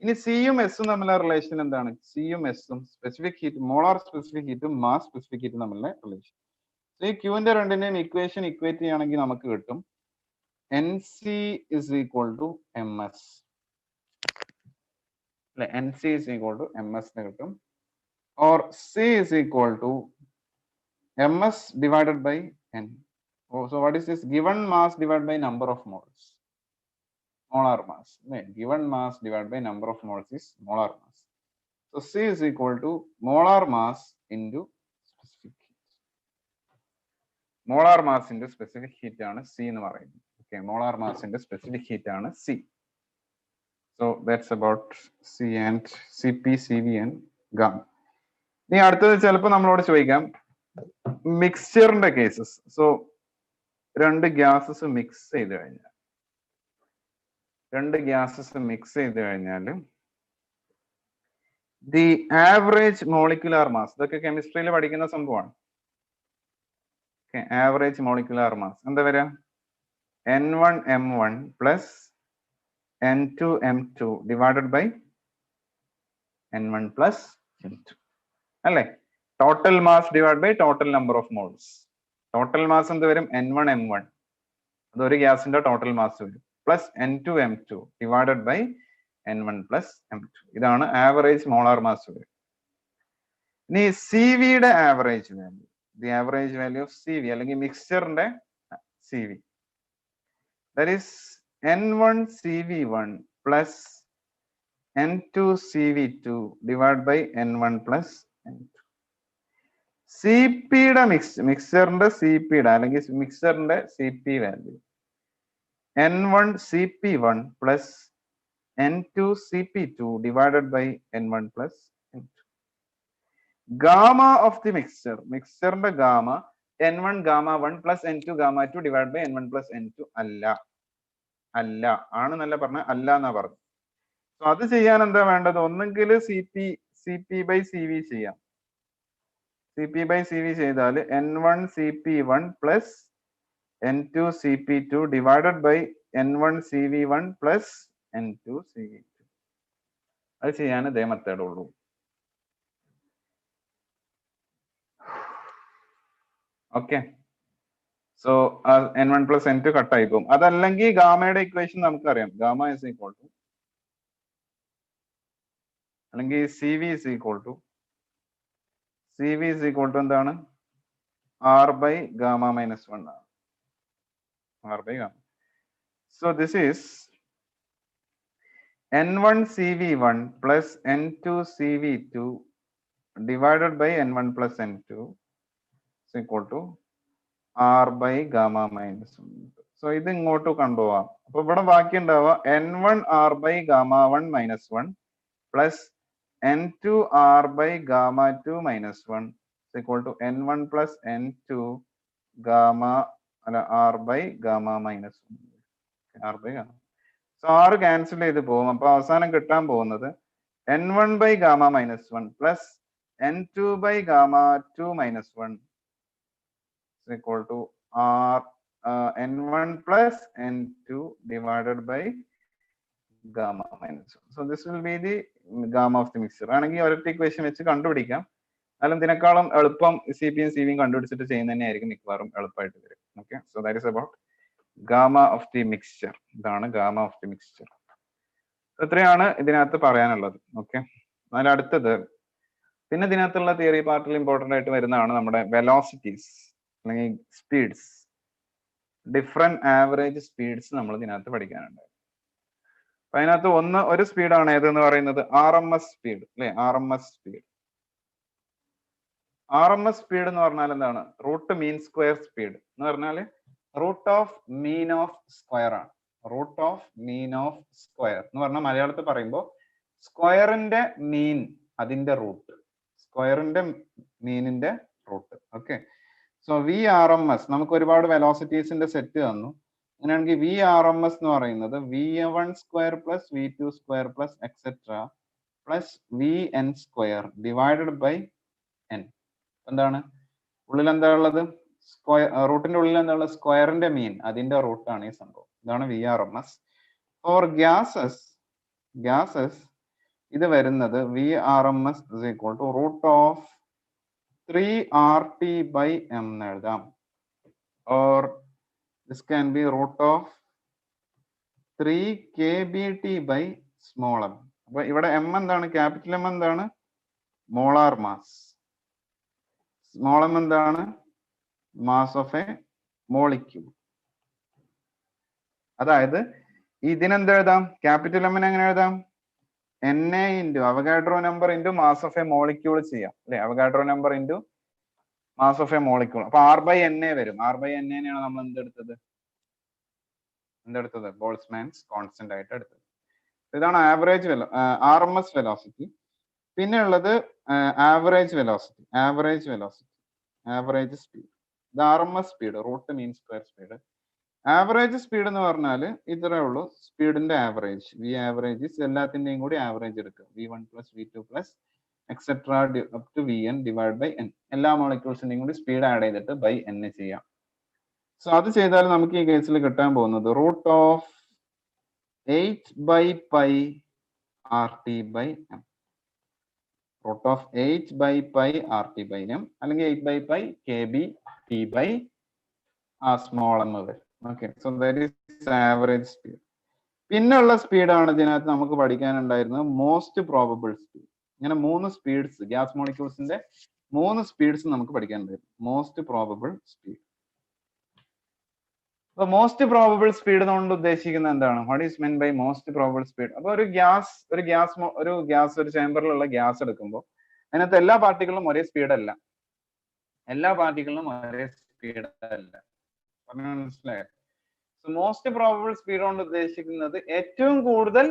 ഇനി സിയും എസും തമ്മിലുള്ള റിലേഷൻ എന്താണ്? സിയും എസും സ്പെസിഫിക് ഹീറ്റ്, മോളാർ സ്പെസിഫിക് ഹീറ്റും മാസ് സ്പെസിഫിക് ഹീറ്റും തമ്മിലുള്ള റിലേഷൻ. ഈ ക്യൂവിന്റെ രണ്ടിന്റെയും ഇക്വേഷൻ ഇക്വേറ്റ് ചെയ്യുകയാണെങ്കിൽ നമുക്ക് കിട്ടും NC is equal to MS. NC is equal to MS എന്ന് കിട്ടും. Or C is equal to MS divided by N. Oh, so what is this? Given mass divided by number of moles. Molar mass. Given mass divided by number of moles is molar mass. So C is equal to molar mass into specific heat. Molar mass into specific heat ആണ് C എന്ന് പറയുന്നത്. Okay, molar mass into specific heat ആണ് C. So that's about C and CP, CV and gamma. ഇനി അടുത്തത് ചിലപ്പോൾ നമ്മളോട് ചോദിക്കാം മിക്സ്ചറിന്റെ കേസസ്. സോ രണ്ട് ഗ്യാസസ് മിക്സ് ചെയ്ത് കഴിഞ്ഞാൽ ദി ആവറേജ് മോളിക്കുലാർ മാസ്, ഇതൊക്കെ കെമിസ്ട്രിയിൽ പഠിക്കുന്ന സംഭവമാണ്. ആവറേജ് മോളിക്കുലാർ മാസ് എന്താ വരിക? N1M1 plus N2M2 divided by N1 plus N2 അല്ലേ? Total mass divide by total number of moles. Total mass എന്ത് വരും? N1M1, അതൊരു ഗ്യാസിന്റെ ടോട്ടൽ മാസ് വരും, plus N2M2 divided by N1 plus M2. ഇതാണ് ആവറേജ് മോളാർ മാസ് വരും. ഇനി CVയുടെ average value, the average value of CV അല്ലെങ്കിൽ മിക്സ്ചറിന്റെ CV, that is N1CV1 plus N2CV2 divided by N1 plus N2. CPയുടെ മിക്സ്ചറിന്റെ CPയുടെ അല്ലെങ്കിൽ മിക്സ്ചറിന്റെ CP value N1CP1 plus N2CP2 divided by N1 plus N2. Gamma of the മിക്സ്ചറിന്റെ gamma N1 gamma 1 plus N2 gamma 2 divided by N1 plus N2 അല്ല ആണെന്നല്ല പറഞ്ഞ, അല്ല എന്നാ പറഞ്ഞു. സോ അത് ചെയ്യാൻ എന്താ വേണ്ടത്? ഒന്നെങ്കിൽ CP by CV ചെയ്യാം. CP by CV ചെയ്താൽ N1CP1 plus N2CP2 divided by N1CV1 plus N2CV2. അത് ചെയ്യാൻ ഇതേ മെത്തേഡ് ഉള്ളൂ. Okay, so N1 plus N2 കട്ടായി പോകും. അതല്ലെങ്കിൽ ഗാമയുടെ ഇക്വേഷൻ നമുക്കറിയാം. ഗാമ ഇസ് ഈക്വൽ ടു, അല്ലെങ്കിൽ CV is equal to CV is equal to എന്താണ് R by gamma minus 1 ആണ്. R by gamma. So this is N1 CV1 plus N2 CV2 divided by N1 plus N2 is equal to R by gamma minus 1. So ഇത് ഇങ്ങോട്ട് കൊണ്ടുപോവാം. അപ്പൊ ഇവിടെ ബാക്കി ഉണ്ടാവുക N1 R by gamma 1 minus 1 plus N2 R by gamma 2 minus 1 is equal to N1 plus N2 gamma R by gamma minus 1. R by gamma. So R cancel ചെയ്ത് പോകും. അപ്പൊ അവസാനം കിട്ടാൻ പോകുന്നത് N1 by gamma minus 1 plus N2 by gamma 2 minus 1 is equal to R N1 plus N2 divided by gamma minus 1. So this will be the gamma of the mixture. ആണെങ്കിൽ ഒരൊറ്റ ഇക്വേഷൻ വെച്ച് കണ്ടുപിടിക്കാം. അല്ല ഇതിനേക്കാളും എളുപ്പം CPയും CVയും കണ്ടുപിടിച്ചിട്ട് ചെയ്യുന്ന തന്നെയായിരിക്കും മിക്കവാറും എളുപ്പമായിട്ട് വരും. Okay, so that is about gamma of the mixture. ഇതാണ് ഗാമ ഓഫ് ദി മിക്സ്ചർ. ഇത്രയാണ് ഇതിനകത്ത് പറയാനുള്ളത്. ഓക്കെ, അതിൽ അടുത്തത് പിന്നെ ഇതിനകത്തുള്ള തിയറി പാർട്ടിൽ ഇമ്പോർട്ടൻ്റ് ആയിട്ട് വരുന്നതാണ് നമ്മുടെ വെലോസിറ്റീസ് അല്ലെങ്കിൽ സ്പീഡ്സ്. ഡിഫറെന്റ് ആവറേജ് സ്പീഡ്സ് നമ്മൾ ഇതിനകത്ത് പഠിക്കാനുണ്ട്. അപ്പൊ അതിനകത്ത് ഒരു സ്പീഡാണ് ഏതെന്ന് പറയുന്നത് RMS സ്പീഡ് അല്ലെ. RMS സ്പീഡ് എന്ന് പറഞ്ഞാൽ എന്താണ്? റൂട്ട് മീൻ സ്ക്വയർ സ്പീഡ് എന്ന് പറഞ്ഞാൽ root of mean of square ആണ്. Root of mean of square എന്ന് പറഞ്ഞാൽ മലയാളത്തിൽ പറയുമ്പോൾ സ്ക്വയറിന്റെ മീൻ അതിന്റെ റൂട്ട്, സ്ക്വയറിന്റെ മീനിന്റെ റൂട്ട്. ഓക്കെ, സോ VRMS നമുക്ക് ഒരുപാട് വെലോസിറ്റീസിന്റെ സെറ്റ് തന്നു. അങ്ങനെയാണെങ്കിൽ VRMS എന്ന് പറയുന്നത് V1 square plus V2 square plus etcetera plus VN square divided by N. എന്താണ് ഉള്ളിൽ എന്താ ഉള്ളത്? സ്ക്വയർ. റൂട്ടിന്റെ ഉള്ളിൽ എന്താ ഉള്ളത്? സ്ക്വയറിന്റെ മീൻ അതിന്റെ റൂട്ടാണ് ഈ സംഭവം. ഇതാണ് VRMS. ഫോർ ഗ്യാസസ് ഇത് വരുന്നത് VRMS is equal to root of 3RT by M എന്ന് എഴുതാം. or this can be root of 3kBT by small m. അപ്പൊ ഇവിടെ M എന്താണ്? ക്യാപിറ്റൽ M എന്താണ്? Molar mass. സ്മോൾ m എന്താണ്? Mass of a molecule. അതായത് ഇതിനെന്ത് എഴുതാം? ക്യാപിറ്റൽ എമ്മിനെ എങ്ങനെ എഴുതാം? NA into Avogadro number into mass of a molecule ചെയ്യാം അല്ലെ. Avogadro number into mass of a molecule. അപ്പൊ R/NA വരും. R/NA നെയാണ് നമ്മൾ എന്തെടുത്തത്? ബോൾട്സ്മാൻസ് കോൺസ്റ്റന്റ് ആയിട്ട് എടുത്തത്. ഇതാണ് ആവറേജ് RMS വെലോസിറ്റി. പിന്നെ ഉള്ളത് ആവറേജ് വെലോസിറ്റി, ആവറേജ് സ്പീഡ്. ഇത് RMS speed, root mean square speed. Average speed എന്ന് പറഞ്ഞാൽ ഇത്രേ ഉള്ളൂ, സ്പീഡിന്റെ ആവറേജ്. V ആവറേജ് എല്ലാത്തിന്റെയും കൂടി ആവറേജ് എടുക്കുക. V1 പ്ലസ് V2 പ്ലസ് etcetera up to VN divide by N. എല്ലാ മോളിക്യൂൾസിന്റെയും കൂടി സ്പീഡ് ആഡ് ചെയ്തിട്ട് ബൈ N ചെയ്യാം. സോ അത് ചെയ്താൽ നമുക്ക് ഈ കേസിൽ കിട്ടാൻ പോകുന്നത് root of 8/π/RT/M. Root of 8/π/RT/M അല്ലെങ്കിൽ 8/π/KB/T/ സ്മോൾ m വരും. Okay, so that is average speed. പിന്നെയുള്ള സ്പീഡാണ് ഇതിനകത്ത് നമുക്ക് പഠിക്കാനുണ്ടായിരുന്നത് മോസ്റ്റ് പ്രോബബിൾ സ്പീഡ്. ഇങ്ങനെ 3 സ്പീഡ്സ്, ഗ്യാസ് മോളിക്യൂൾസിന്റെ 3 സ്പീഡ്സ് നമുക്ക് പഠിക്കാനുണ്ടായിരുന്നു. Most probable speed. അപ്പൊ മോസ്റ്റ് പ്രോബബിൾ സ്പീഡ് കൊണ്ട് ഉദ്ദേശിക്കുന്നത് എന്താണ്? What is meant by most probable speed? അപ്പൊ ഒരു ചേമ്പറിലുള്ള ഗ്യാസ് എടുക്കുമ്പോൾ അതിനകത്ത് എല്ലാ പാർട്ടിക്കിളും ഒരേ സ്പീഡല്ല. മനസ്സിലായോ? മോസ്റ്റ് പ്രോബബിൾ സ്പീഡ് കൊണ്ട് ഉദ്ദേശിക്കുന്നത് ഏറ്റവും കൂടുതൽ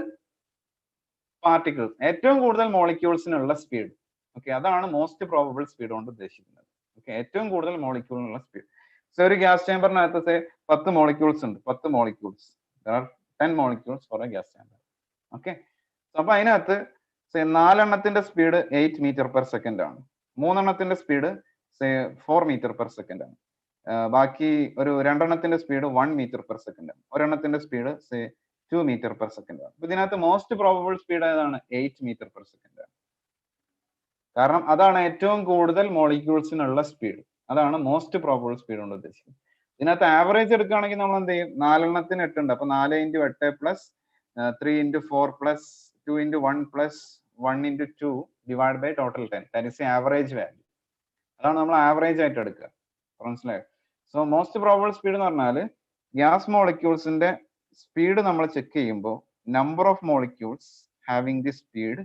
പാർട്ടിക്കിൾസ്, ഏറ്റവും കൂടുതൽ മോളിക്യൂൾസിനുള്ള സ്പീഡ്. ഓക്കെ, അതാണ് മോസ്റ്റ് പ്രോബബിൾ സ്പീഡ് കൊണ്ട് ഉദ്ദേശിക്കുന്നത്. ഓക്കെ, ഏറ്റവും കൂടുതൽ മോളിക്യൂളിനുള്ള സ്പീഡ്. സോ ഒരു ഗ്യാസ് ചേമ്പറിനകത്ത് 10 മോളിക്യൂൾസ് ഉണ്ട്. 10 molecules, 10 molecules for a gas chamber. Okay, അപ്പൊ അതിനകത്ത് 4 എണ്ണത്തിന്റെ സ്പീഡ് 8 മീറ്റർ പെർ സെക്കൻഡ് ആണ്. 3 എണ്ണത്തിന്റെ സ്പീഡ് 4 മീറ്റർ പെർ സെക്കൻഡ് ആണ്. ബാക്കി ഒരു 2 എണ്ണത്തിന്റെ സ്പീഡ് 1 മീറ്റർ പെർ സെക്കൻഡ് ആണ്. ഒരെണ്ണത്തിന്റെ സ്പീഡ് 2 മീറ്റർ പെർ സെക്കൻഡ് ആണ്. ഇതിനകത്ത് മോസ്റ്റ് പ്രോബബിൾ സ്പീഡ് ഏതാണ്? 8 മീറ്റർ പെർ സെക്കൻഡ് ആണ്. കാരണം അതാണ് ഏറ്റവും കൂടുതൽ മോളിക്യൂൾസിനുള്ള സ്പീഡ്. അതാണ് മോസ്റ്റ് പ്രോബബിൾ സ്പീഡ് കൊണ്ട് ഉദ്ദേശിക്കുന്നത്. ഇതിനകത്ത് ആവറേജ് എടുക്കുകയാണെങ്കിൽ നമ്മൾ എന്ത് ചെയ്യും? 4 എണ്ണത്തിന് 8 ഉണ്ട്. അപ്പൊ 4 × 8 plus 3 × 4 plus 2 × 1 plus 1 × 2 divide by total 10. That is average value. അതാണ് നമ്മൾ ആവറേജ് ആയിട്ട് എടുക്കുക. മനസ്സിലായോ? സോ മോസ്റ്റ് പ്രോബബിൾ സ്പീഡ് എന്ന് പറഞ്ഞാൽ ഗ്യാസ് മോളിക്യൂൾസിന്റെ സ്പീഡ് നമ്മൾ ചെക്ക് ചെയ്യുമ്പോൾ number of molecules having the speed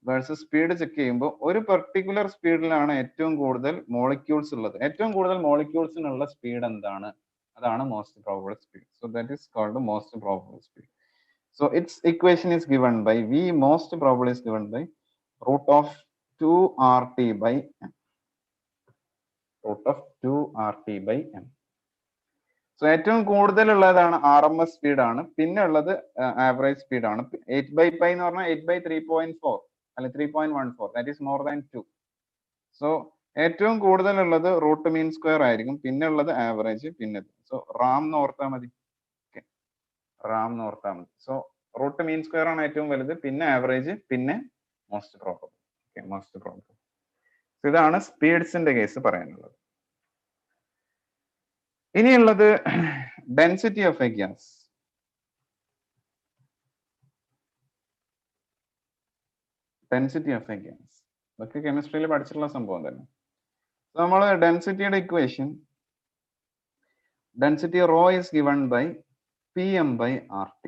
versus speed check ചെയ്യുമ്പോൾ ഒരു പെർട്ടിക്കുലർ സ്പീഡിലാണ് ഏറ്റവും കൂടുതൽ മോളിക്യൂൾസ് ഉള്ളത്. ഏറ്റവും കൂടുതൽ മോളിക്യൂൾസിനുള്ള സ്പീഡ് എന്താണ്? അതാണ് most probable speed. So that is called most probable speed. So its equation is given by V most probable is given by root of 2RT by m. Root of 2RT by m. So ഏറ്റവും കൂടുതലുള്ളതാണ് RMS സ്പീഡ് ആണ്. പിന്നെ ഉള്ളത് ആവറേജ് സ്പീഡ് ആണ്. 8/π എന്ന് പറഞ്ഞാൽ 8/3.4 അല്ലെ 3.14. That is more than 2. So ഏറ്റവും കൂടുതലുള്ളത് റൂട്ട് മീൻ സ്ക്വയർ ആയിരിക്കും. പിന്നെ ഉള്ളത് ആവറേജ്. പിന്നെ സോ റാം എന്ന് ഓർത്താൽ മതി. റാം എന്ന് ഓർത്താൽ മതി. സോ റൂട്ട് മീൻ സ്ക്വയർ ആണ് ഏറ്റവും വലുത്, പിന്നെ ആവറേജ്, പിന്നെ മോസ്റ്റ് പ്രോബബിൾ. Most probable. ഇതാണ് സ്പീഡ്സിന്റെ കേസ് പറയാനുള്ളത്. ഇനിയുള്ളത് density of a gas. Density of a gas ഇതൊക്കെ കെമിസ്ട്രിയിൽ പഠിച്ചിട്ടുള്ള സംഭവം തന്നെ. നമ്മൾ ഡെൻസിറ്റിയുടെ equation, density rho is given by PM/RT.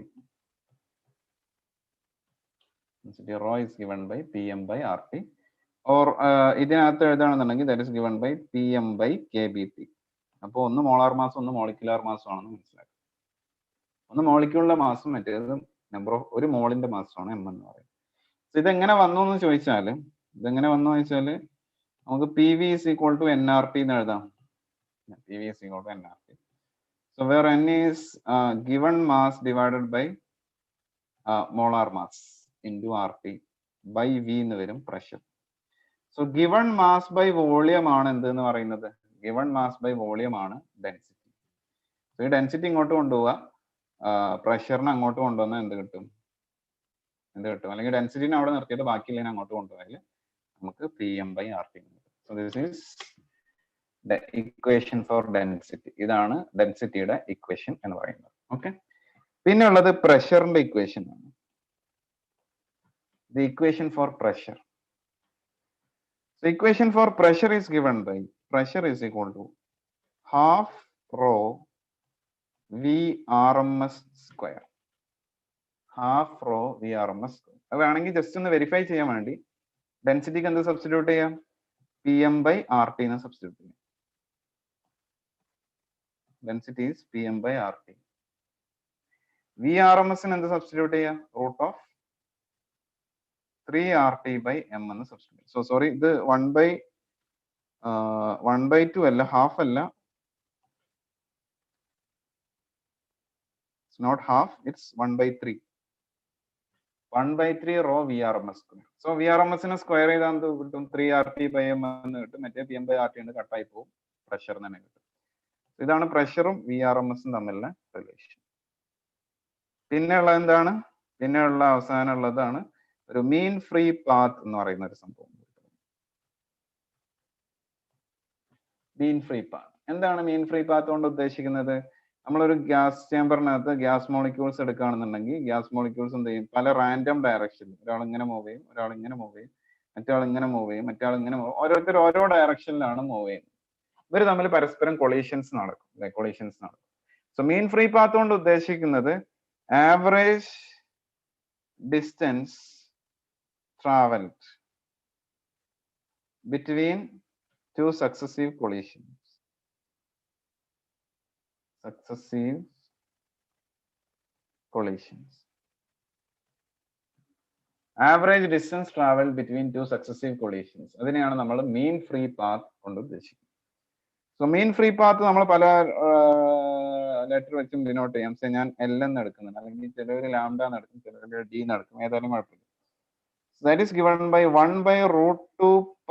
density rho is given by PM/RT, or ഇതിനകത്ത് എഴുതുകയാണെന്നുണ്ടെങ്കിൽ that is given by PM/kBT. അപ്പോൾ ഒന്ന് മോളാർ മാസ് ഒന്ന് മോളിക്കുലാർ മാസ് ആണെന്ന് മനസ്സിലാക്കി. ഒന്ന് മോളിക്യൂളിന്റെ മാസും മറ്റേത് നമ്പർ ഓഫ് ഒരു മോളിന്റെ മാസമാണ് M എന്ന് പറയുന്നത്. ഇതെങ്ങനെ വന്നു എന്ന് ചോദിച്ചാൽ നമുക്ക് PV is equal to nRT എന്ന് എഴുതാം. PV is equal to nRT. So where N is given mass divided by molar mass into RT by V എന്ന് വരും pressure. So given mass by volume ആണ് എന്തെന്ന് പറയുന്നത്? ഗിവൺ മാസ് ബൈ വോളിയം ആണ് ഡെൻസിറ്റി. സോ ഈ ഡെൻസിറ്റി ഇങ്ങോട്ട് കൊണ്ടുപോവുക, പ്രഷറിനെ അങ്ങോട്ട് കൊണ്ടുവന്നാൽ എന്ത് കിട്ടും? അല്ലെങ്കിൽ ഡെൻസിറ്റിനെ അവിടെ നിർത്തിയിട്ട് ബാക്കിയുള്ളതിനെ അങ്ങോട്ട് കൊണ്ടുപോയാൽ നമുക്ക് PM/RT കിട്ടും. So this is the equation for density. ഇതാണ് ഡെൻസിറ്റിയുടെ ഇക്വേഷൻ എന്ന് പറയുന്നത്. ഓക്കെ. പിന്നെ ഉള്ളത് പ്രഷറിന്റെ ഇക്വേഷൻ ആണ്. The equation for pressure. The equation for pressure is given by pressure is equal to half rho VRMS square. Half rho VRMS square. അത് വേണമെങ്കിൽ ജസ്റ്റ് ഒന്ന് വെരിഫൈ ചെയ്യാൻ വേണ്ടി ഡെൻസിറ്റിക്ക് എന്ത് സബ്സ്റ്റിറ്റ്യൂട്ട് ചെയ്യാം? PM/RT എന്ന് സബ്സ്റ്റിറ്റ്യൂട്ട് ചെയ്യാം. Density is PM/RT. VRMS ന് എന്ത് സബ്സ്റ്റിറ്റ്യൂട്ട് ചെയ്യാം? റൂട്ട് ഓഫ് 3RT/m എന്ന് സബ്സ്റ്റിറ്റ്യൂട്ട്. സോ സോറി, ഇത് 1/2 അല്ല, ഹാഫ് അല്ല, it's not half, it's 1/3. 1/3 rho VRMS square. So VRMS നെ സ്ക്വയർ ചെയ്താൽ എന്ത് കിട്ടും? 3RT/m എന്ന് കിട്ടും. മറ്റേ PM/RT ഉണ്ട്, കട്ടായി പോകും, പ്രഷർ തന്നെ കിട്ടും. ഇതാണ് പ്രഷറും VRMSും തമ്മിലുള്ള റിലേഷൻ. പിന്നെ ഉള്ള എന്താണ്? പിന്നെ ഉള്ള അവസാനം ഉള്ളതാണ് ഒരു മീൻ ഫ്രീ പാത്ത് എന്ന് പറയുന്ന ഒരു സംഭവം. മീൻ ഫ്രീ പാത്ത് എന്താണ്? മീൻ ഫ്രീ പാത്ത് കൊണ്ട് ഉദ്ദേശിക്കുന്നത്, നമ്മളൊരു ഗ്യാസ് ചേമ്പറിനകത്ത് ഗ്യാസ് മോളിക്യൂൾസ് എടുക്കുകയാണെന്നുണ്ടെങ്കിൽ ഗ്യാസ് മോളിക്യൂൾസ് എന്ത് ചെയ്യും? പല റാൻഡം ഡയറക്ഷനിൽ, ഒരാൾ ഇങ്ങനെ മൂവ് ചെയ്യും, ഒരാൾ ഇങ്ങനെ മൂവ് ചെയ്യും, മറ്റാൾ ഇങ്ങനെ മൂവ് ചെയ്യും, മറ്റാൾ ഇങ്ങനെ മൂവ്, ഓരോരുത്തർ ഓരോ ഡയറക്ഷനിലാണ് മൂവ് ചെയ്യുന്നത്. ഇവർ തമ്മിൽ പരസ്പരം കൊളീഷൻസ് നടക്കും. സോ മീൻ ഫ്രീ പാത്ത് കൊണ്ട് ഉദ്ദേശിക്കുന്നത് average distance traveled between two successive collisions. Average distance traveled between two successive collisions. അതിനെയാണ് നമ്മൾ മീൻ ഫ്രീ പാത്ത് കൊണ്ട് ഉദ്ദേശിക്കുന്നത്. സോ മീൻ ഫ്രീ പാത്ത് നമ്മൾ പല ലെറ്റർ വെച്ചും ഡിനോട്ട് ചെയ്യാം. ഞാൻ L എന്ന് എടുക്കുന്നുണ്ട്, അല്ലെങ്കിൽ ചിലവർ ലാംഡ എന്ന് എടുക്കും, ചിലവർ D എന്ന് എടുക്കും, ഏതായാലും കുഴപ്പമില്ല. That is given by 1/√2π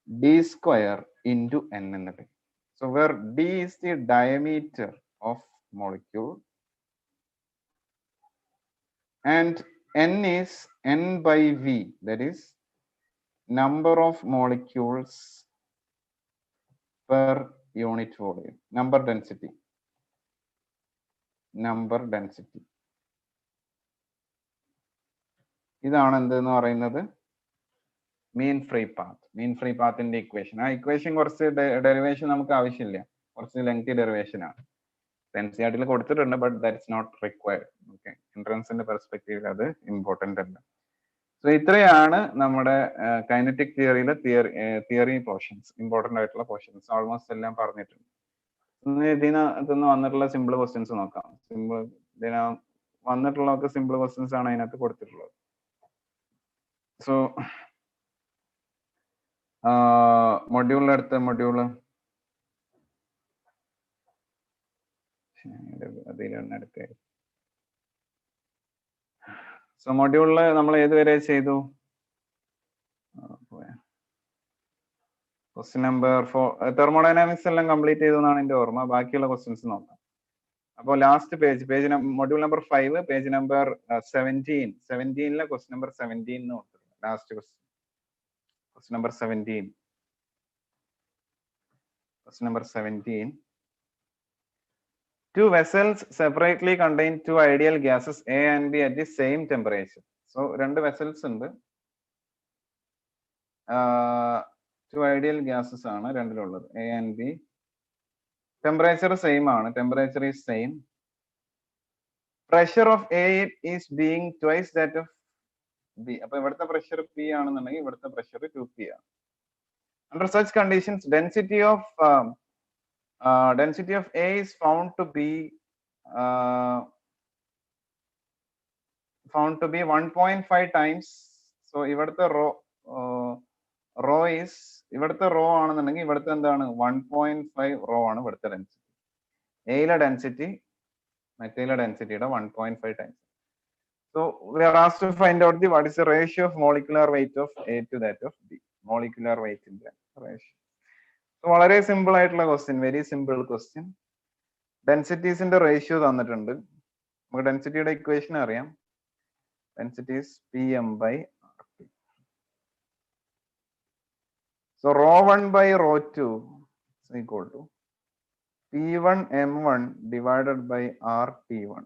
d square into n എന്ന് കിട്ടും. So where d is the diameter of molecule and n is n/v, that is number of molecules per unit volume, number density. ഇതാണ് എന്തെന്ന് പറയുന്നത്? മീൻ ഫ്രീ പാത്തിന്റെ ഇക്വേഷൻ. ആ ഇക്വേഷൻ കുറച്ച് ഡെറിവേഷൻ നമുക്ക് ആവശ്യമില്ല, കുറച്ച് ലെങ്തി ഡെറിവേഷൻ ആണ്. എൻസിആർടിയിൽ കൊടുത്തിട്ടുണ്ട്, but that's not required. Okay, എൻട്രൻസിന്റെ പെർസ്പെക്റ്റീവിൽ അത് ഇമ്പോർട്ടന്റ് അല്ല. സോ ഇത്രയാണ് നമ്മുടെ കൈനറ്റിക് തിയറിയിലെ തിയറി പോർഷൻസ്, ഇമ്പോർട്ടന്റ് ആയിട്ടുള്ള പോർഷൻസ് ഓൾമോസ്റ്റ് എല്ലാം പറഞ്ഞിട്ടുണ്ട്. ഇതിനകത്തുനിന്ന് വന്നിട്ടുള്ള സിമ്പിൾ ക്വസ്റ്റ്യൻസ് നോക്കാം. വന്നിട്ടുള്ളതൊക്കെ സിമ്പിൾ ക്വസ്റ്റ്യൻസ് ആണ് അതിനകത്ത് കൊടുത്തിട്ടുള്ളത്. സോ അടുത്ത മൊഡ്യൂള് സോ മൊഡ്യൂളില് നമ്മൾ ഏതുവരെ ചെയ്തു? ക്വസ്റ്റ്യൻ നമ്പർ 4 തെർമോഡൈനാമിക്സ് എല്ലാം കംപ്ലീറ്റ് ചെയ്തു എന്നാണ് എന്റെ ഓർമ്മ. ബാക്കിയുള്ള ക്വസ്റ്റ്യൻസ് നോക്കാം. അപ്പോൾ last page module number 5 page number 17 question number 17 last question number 17. Question number 17. Two vessels separately contain two ideal gases A and B at the same temperature. So, രണ്ട് vessels ഉണ്ട്. Two ideal gases ആണ് രണ്ടിലുള്ളത്, A and B. Temperature same ആണ്. Temperature is same. Pressure of A is being twice that of B. അപ്പോൾ ഇവിടുത്തെ pressure P ആണെന്നുണ്ടെങ്കിൽ ഇവിടുത്തെ pressure 2P ആണ്. Under such conditions, density of A is found to be 1.5 times. So ഇവിടുത്തെ rho is ഇവിടുത്തെ rho ആണെന്നുണ്ടെങ്കിൽ ഇവിടുത്തെ എന്താണ് 1.5 rho ആണ് ഇവിടുത്തെ ഡെൻസിറ്റി. എയിലെ density മറ്റേയിലെ ഡെൻസിറ്റിയുടെ 1.5 times. So we are asked to find out what is the ratio of molecular weight of A to that of B. Molecular weight in the ratio. So വളരെ സിമ്പിൾ ആയിട്ടുള്ള ക്വസ്റ്റ്യൻ, വെരി സിമ്പിൾ ക്വസ്റ്റ്യൻ. ഡെൻസിറ്റീസിന്റെ റേഷ്യോ തന്നിട്ടുണ്ട്. നമുക്ക് ഡെൻസിറ്റിയുടെ ഇക്വേഷൻ അറിയാം. Density is PM/RT. So ρ1 by ρ2 is equal to P1 M1 divided by RT1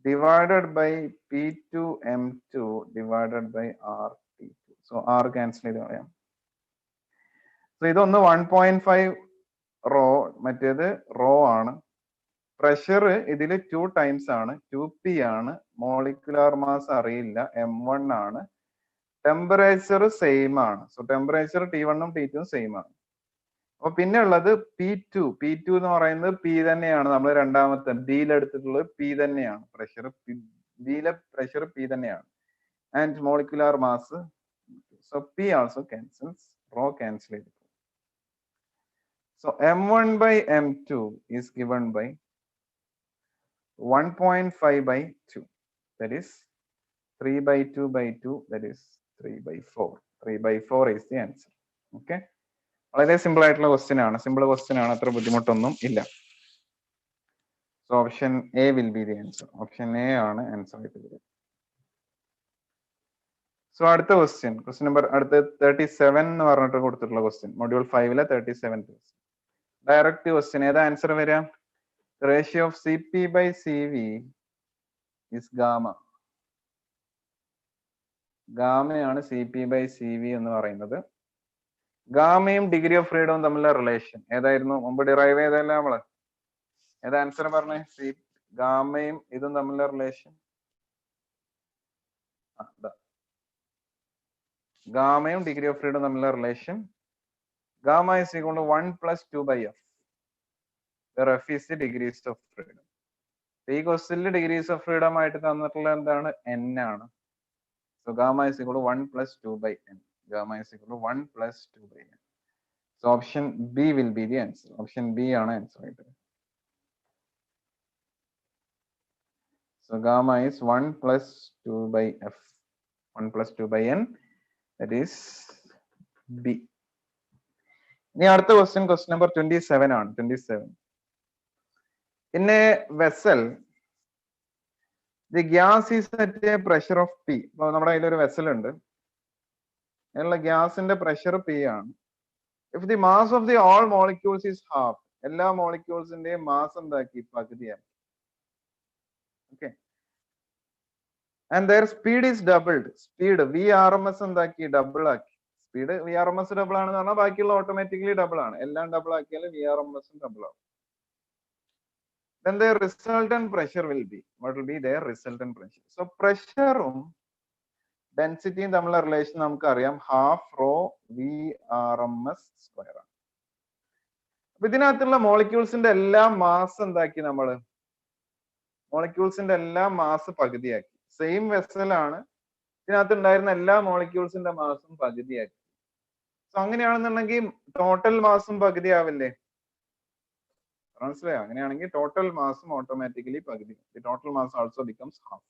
divided by P2 M2 divided by RT2. So R cancel ചെയ്ത് കളയാം. So ഇതൊന്ന് 1.5 റോ, മറ്റേത് റോ ആണ്. പ്രഷർ ഇതിൽ 2 ടൈംസ് ആണ്, 2P ആണ്. മോളിക്കുലാർ മാസ് അറിയില്ല, M1 ആണ്. ടെമ്പറേച്ചർ സെയിം ആണ്. സോ ടെമ്പറേച്ചർ T1 ഉം T2 ഉം സെയിം ആണ്. അപ്പൊ പിന്നെ ഉള്ളത് P2 എന്ന് പറയുന്നത് P തന്നെയാണ്. നമ്മൾ രണ്ടാമത്തെ Bയിൽ എടുത്തിട്ടുള്ളത് P തന്നെയാണ്. പ്രഷർ Bയിലെ പ്രഷർ P തന്നെയാണ്. And molecular mass, so P also cancels, rho cancel ചെയ്തു. So M1 by M2 is given by 1.5 by 2. That is 3 by 2 by 2. That is 3 by 4. 3 by 4 is the answer. Okay. വളരെ സിമ്പിൾ ആയിട്ടുള്ള ക്വസ്റ്റ്യൻ ആണ്. സിമ്പിൾ ക്വസ്റ്റ്യൻ ആണ്, അത്ര ബുദ്ധിമുട്ടൊന്നും ഇല്ല. So option A will be the answer. Option A ആണ് ആൻസർ ആയിട്ട് വരിക. സോ അടുത്ത ക്വസ്റ്റ്യൻ നമ്പർ അടുത്ത 37 എന്ന് പറഞ്ഞിട്ട് കൊടുത്തിട്ടുള്ള question, module 5 37th direct question. ഏതാ ആൻസർ വരിക? Ratio of CP by CV is gamma. ഗാമയാണ് CP by CV എന്ന് പറയുന്നത്. ഗാമയും ഡിഗ്രി ഓഫ് ഫ്രീഡവും തമ്മിലുള്ള റിലേഷൻ ഏതായിരുന്നു? മുമ്പ് ഡിറൈവ് ചെയ്തല്ല നമ്മള്. ഏതാ ആൻസർ പറഞ്ഞേ? ഗാമയും ഇതും തമ്മിലുള്ള റിലേഷൻ, ഗാമയും ഡിഗ്രി ഓഫ് ഫ്രീഡവും തമ്മിലുള്ള relation, gamma is equal to 1 plus 2 by F, where F is the degrees of freedom. ഈ ക്വസ്റ്റ്യനിൽ ഡിഗ്രീസ് ഓഫ് ഫ്രീഡം ആയിട്ട് തന്നിട്ടുള്ള എന്താണ്? N ആണ്. So gamma is equal to 1 plus 2 by N. Gamma is equal to 1 plus 2 by N. So option B will be the answer. Option B ആണ് ആൻസർ ആയിട്ട്. So gamma is 1 plus 2 by F. 1 plus 2 by N. That is B. ഇനി അടുത്ത ക്വസ്റ്റ്യൻ നമ്പർ 27 ആണ്. 27. In a vessel, the gas is at a pressure of P. അപ്പോൾ നമ്മുടെ കയ്യിൽ ഒരു വെസൽ ഉണ്ട്, അതിനുള്ള ഗ്യാസിന്റെ പ്രഷർ P ആണ്. If the mass of the all molecules is half, എല്ലാ മോളിക്യൂൾസിന്റെയും മാസ് എന്താക്കി? പകുതിയാണ്. Okay. and their speed is doubled. Speed VRMS എന്താക്കി ഡബിൾ ആക്കി. സ്പീഡ് VRMS ഡബിൾ ആണെന്ന് പറഞ്ഞാൽ ബാക്കിയുള്ള ഓട്ടോമാറ്റിക്കലി ഡബിൾ ആണ്. എല്ലാം ഡബിൾ ആക്കിയാൽ VRMS ഡബിൾ ആവും. Then their resultant pressure will be, what will be their resultant pressure? So pressure density തമ്മിലുള്ള റിലേഷൻ നമുക്ക് അറിയാം, ഹാഫ് റോ VRMS സ്ക്വയർ ആണ്. അപ്പൊ ഇതിനകത്തുള്ള മോളിക്യൂൾസിന്റെ എല്ലാ മാസ് എന്താക്കി നമ്മള്, മോളിക്യൂൾസിന്റെ എല്ലാ മാസ് പകുതിയാക്കി. സെയിം വെസലാണ്, ഇതിനകത്ത് ഉണ്ടായിരുന്ന എല്ലാ മോളിക്യൂൾസിന്റെ മാസും പകുതിയാക്കി. സോ അങ്ങനെയാണെന്നുണ്ടെങ്കിൽ ടോട്ടൽ മാസും പകുതിയാവില്ലേ? മനസ്സിലായോ? അങ്ങനെയാണെങ്കിൽ ടോട്ടൽ മാസും ഓട്ടോമാറ്റിക്കലി പകുതി. Total mass also becomes half.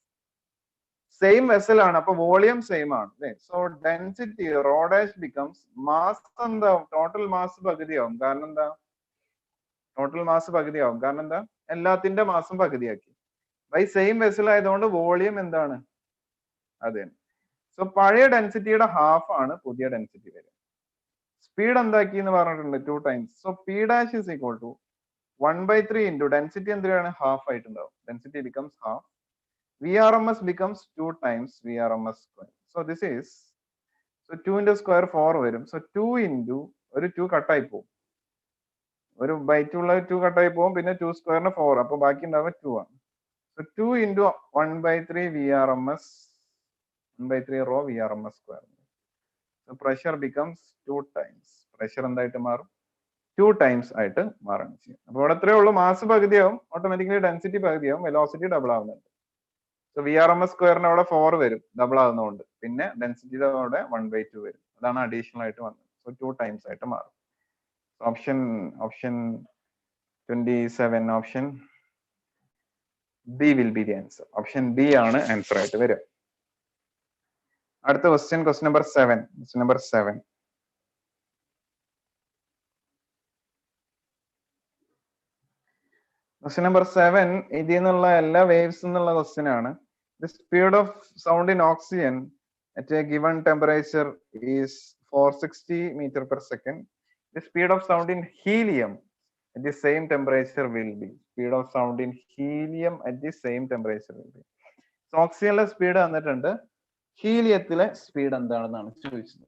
Same vessel ആണ്, അപ്പൊ വോളിയം സെയിം ആണ് അല്ലേ? So density rho dash becomes mass എന്താവും? ടോട്ടൽ മാസ് പകുതിയാവും. കാരണം എന്താ? ടോട്ടൽ മാസ് പകുതിയാവും. കാരണം എന്താ? എല്ലാത്തിന്റെ മാസും പകുതിയാക്കി. ബൈ സെയിം വെസൽ ആയതുകൊണ്ട് വോളിയം എന്താണ്? അതെ. സോ പഴയ ഡെൻസിറ്റിയുടെ ഹാഫ് ആണ് പുതിയ ഡെൻസിറ്റി വരിക. സ്പീഡ് എന്താക്കി എന്ന് പറഞ്ഞിട്ടുണ്ട് 2 times. So P dash is equal to 1/3 into density എന്തിനാണ്? ഹാഫ് ആയിട്ടുണ്ടാവും. Density becomes half. VRMS becomes 2 times VRMS square. So this is, so 2 into square 4 വരും. So 2 into ഒരു 2 കട്ടായി പോകും. ഒരു ബൈ 2 ഉള്ള 2 കട്ടായി പോകും. പിന്നെ 2 സ്ക്വയറിന് 4. അപ്പൊ ബാക്കി ഉണ്ടാവുക 2 ആണ്. So 2 into 1/3 VRMS, 1/3 rho VRMS square. So pressure becomes 2 times. Pressure എന്തായിട്ട് മാറും? 2 times ആയിട്ട് മാറുകയാണ് ചെയ്യുന്നത്. അപ്പോൾ ഇവിടെ എത്രയേ ഉള്ളൂ? മാസ് പകുതിയാവും, ഓട്ടോമാറ്റിക്കലി ഡെൻസിറ്റി പകുതിയാവും, വെലോസിറ്റി ഡബിൾ ആവുന്നുണ്ട്. സോ VRMS സ്ക്വയറിന് അവിടെ 4 വരും ഡബിൾ ആവുന്നതുകൊണ്ട്. പിന്നെ ഡെൻസിറ്റിയുടെ അവിടെ 1/2 വരും. അതാണ് അഡീഷണൽ ആയിട്ട് വന്നത്. സോ 2 times ആയിട്ട് മാറും. Option 27, option B will be the answer. Option B ആണ് ആൻസർ ആയിട്ട് വരിക. അടുത്ത question number 7. Question number 7. Question number 7 ഇതിൽ നിന്നുള്ള എല്ലാ വേവ്സ് എന്നുള്ള ക്വസ്റ്റ്യൻ ആണ്. The speed of sound in oxygen at a given temperature is 460 meter per second. The speed of sound in helium at the same temperature will be. Speed of sound in helium at the same temperature will be. So oxygenലെ സ്പീഡ് തന്നിട്ടുണ്ട്, ഹീലിയത്തിലെ സ്പീഡ് എന്താണെന്നാണ് ചോദിച്ചത്.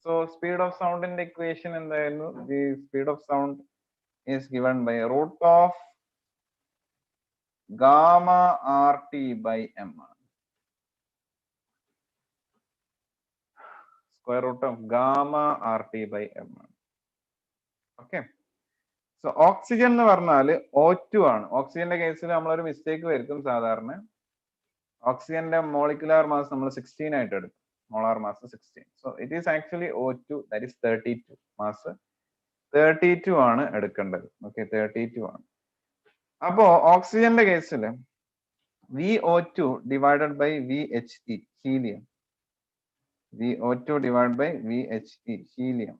So speed of sound in the equation എന്തായിരുന്നു? The speed of sound is given by root of gamma RT by M. Square root of gamma RT by M. Okay. So oxygen എന്ന് പറഞ്ഞാല് O2 ആണ്. ഓക്സിജന്റെ കേസിൽ നമ്മളൊരു മിസ്റ്റേക്ക് വരുത്തും സാധാരണ. ഓക്സിജന്റെ മോളിക്കുലാർ മാസ് നമ്മൾ 16 ആയിട്ട് എടുക്കും. Molar mass 16. So it is actually O2, that is 32. Mass 32 ആണ് എടുക്കേണ്ടത്. Okay, 32 ആണ്. അപ്പോ ഓക്സിജന്റെ കേസിൽ VO2 divided by VHE, helium. VO2 divided by VHE, helium.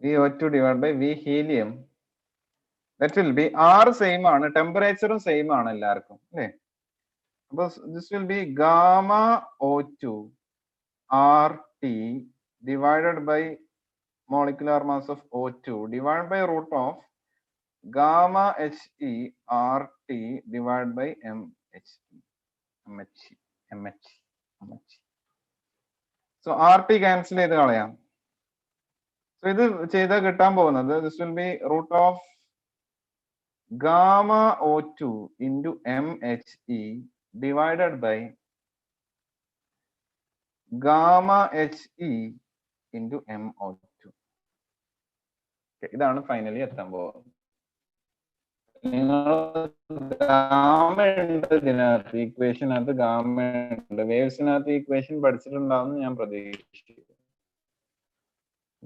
VO2 divided by V helium. That will be R same ആണ്, ടെമ്പറേച്ചറും സെയിം ആണ് എല്ലാവർക്കും അല്ലേ? അപ്പൊ this will be gamma O2 RT divided by molecular mass of O2 divided by root of gamma HE RT divided by MHE. So RT cancel ചെയ്ത് കളയാം. So ഇത് ചെയ്താൽ കിട്ടാൻ പോകുന്നത് this will be root of gamma O2 into MHE divided by gamma HE into MO2. ഇതാണ് ഫൈനലി എത്താൻ പോകുന്നത്. നിങ്ങൾ ഗാമ ഉണ്ട് ഇതിനകത്ത്, ഇക്വേഷനകത്ത് ഗാമ ഉണ്ട്. വേവ്സിനകത്ത് ഇക്വേഷൻ പഠിച്ചിട്ടുണ്ടാവുമെന്ന് ഞാൻ പ്രതീക്ഷിക്കുന്നു.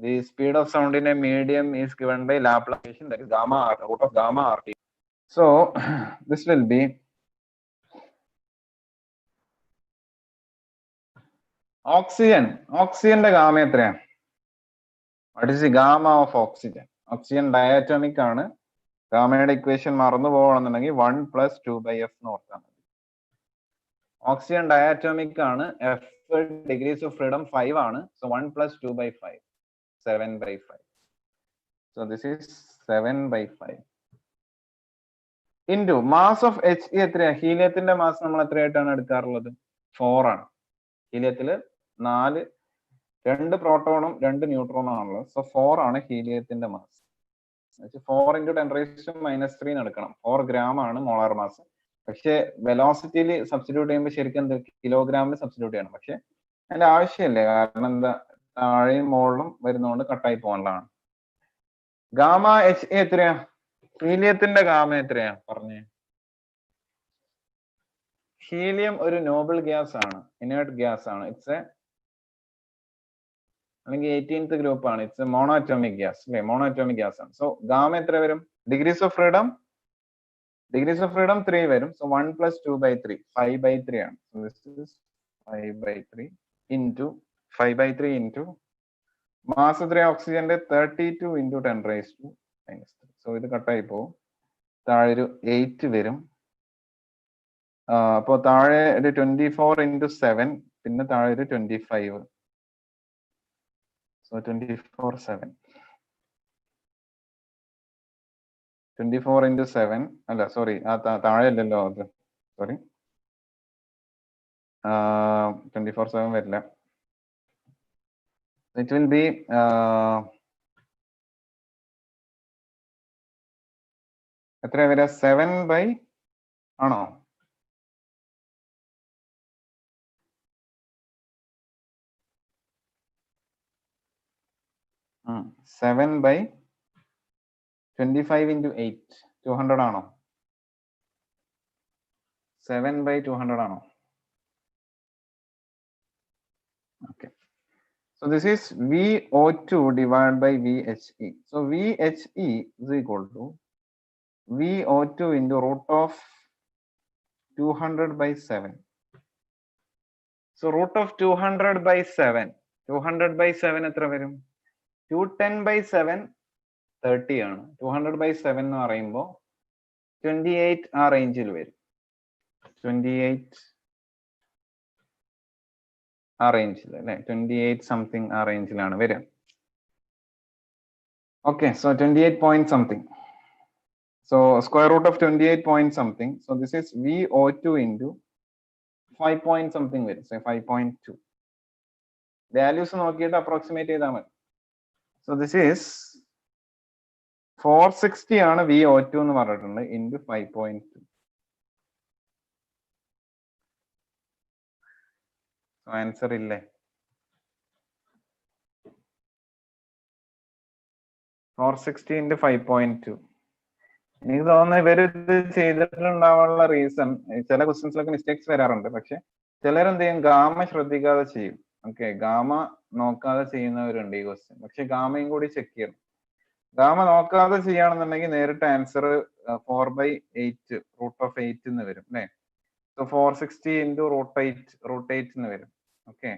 The speed of sound in a medium is given by Laplace equation, that is gamma R, root of gamma RT. So this will be ഓക്സിജന്റെ ഗാമ എത്രയാണ്? What is the gamma of oxygen? Oxygen diatomic ആണ്, ഗാമയുടെ ഇക്വേഷൻ മറന്നു പോകണമെന്നുണ്ടെങ്കിൽ 1 + 2/f എന്ന് ഓർത്താൽ മതി. ഓക്സിജൻ ഡയാറ്റോമിക് ആണ്. എഫ് ഡിഗ്രീസ് ഓഫ് ഫ്രീഡം 5 ആണ്. So 1 + 2/5 7/5. So this is 7/5 into mass of He എത്രയാ? ഹീലിയത്തിന്റെ മാസ് നമ്മൾ എത്രയായിട്ടാണ് എടുക്കാറുള്ളത്? 4 ആണ്. ഹീലിയത്തില് 2 പ്രോട്ടോണും 2 ന്യൂട്രോണും ആണുള്ളത്. സോ 4 ആണ് ഹീലിയത്തിന്റെ മാസ്. 4 × 10⁻³ എടുക്കണം. 4 ഗ്രാം ആണ് മോളാർ മാസ്. പക്ഷെ വെലോസിറ്റിയിൽ സബ്സ്റ്റിറ്റ്യൂട്ട് ചെയ്യുമ്പോൾ ശരിക്കും എന്ത് കിലോഗ്രാമിൽ സബ്സ്റ്റിറ്റ്യൂട്ട് ചെയ്യണം. പക്ഷെ അതിന്റെ ആവശ്യമില്ല. കാരണം എന്താ, താഴെയും മുകളിലും വരുന്നതുകൊണ്ട് കട്ടായി പോകാനുള്ളതാണ്. ഗാമ He എത്രയാ? ഹീലിയത്തിന്റെ ഗാമ എത്രയാ പറഞ്ഞേ? ഹീലിയം ഒരു നോബിൾ ഗ്യാസ് ആണ്, ഇനേർട്ട് ഗ്യാസ് ആണ്. ഇറ്റ്സ് അല്ലെങ്കിൽ 18th ഗ്രൂപ്പ് ആണ്. ഇറ്റ്സ് മോണോഅറ്റോമിക് ഗ്യാസ് അല്ലേ? മോണോഅറ്റോമിക് ഗ്യാസ് ആണ്. സോ ഗാമ എത്ര വരും? ഡിഗ്രീസ് ഓഫ് ഫ്രീഡം 3 വരും. സോ 1 + 2/3 5/3 ആണ്. So this is 5/3 into 5/3 into mass എത്രയാ ഓക്സിജന്റെ? 32 × 10⁻⁻3. സോ ഇത് കട്ടായി പോകും. താഴെ ഒരു 8 വരും. അപ്പോൾ താഴെ ഒരു 24 × 7, പിന്നെ താഴെ ഒരു 25. സോ 24 7 24 × 7 അല്ല സോറി, താഴെ അല്ലല്ലോ അത്. സോറി, 24 7 വരില്ല. ഇറ്റ് വിൽ ബി എത്ര വരിക? 7 ആണോ? ഉം 7/25 × 8 200 ആണോ? 7/200 ആണോ? Okay. So this is VO2 divided by VHE. So VHE is equal to VO2 into √200/7. So √200/7. 200/7 എത്ര വരും? 210/7 30 ആണ്. 200/7 എന്ന് പറയുമ്പോൾ 28 ആ റേഞ്ചിൽ വരും. 28 ആ റേഞ്ചിൽ അല്ലെ? 28 സംതിങ് ആ റേഞ്ചിലാണ് വരിക. Okay, so 28 point something. So square root of 28 point something. So this is VO2 into 5 point something വരും. Say 5.2. Values നോക്കിയിട്ട് അപ്രോക്സിമേറ്റ് ചെയ്താൽ മതി. So this is 460 ആണ് VO2 എന്ന് പറഞ്ഞിട്ടുണ്ട് into 5.2. So answer ഇല്ലേ? 460 into 5.2. എനിക്ക് തോന്നുന്നു ഇവർ ഇത് ചെയ്തിട്ടുണ്ടാവാനുള്ള റീസൺ, ചില ക്വസ്റ്റ്യൻസിലൊക്കെ മിസ്റ്റേക്സ് വരാറുണ്ട്. പക്ഷെ ചിലരെന്ത് ചെയ്യും, ഗാമ ശ്രദ്ധിക്കാതെ ചെയ്യും. ഓക്കെ, ഗാമ നോക്കാതെ ചെയ്യുന്നവരുണ്ട് ഈ ക്വസ്റ്റ്യൻ. പക്ഷെ ഗാമയും കൂടി ചെക്ക് ചെയ്യണം. ഗാമ നോക്കാതെ ചെയ്യുകയാണെന്നുണ്ടെങ്കിൽ നേരിട്ട് ആൻസർ 4/8 √8 എന്ന് വരും അല്ലെ? സോ 460 into √8 എന്ന് വരും. ഓക്കെ,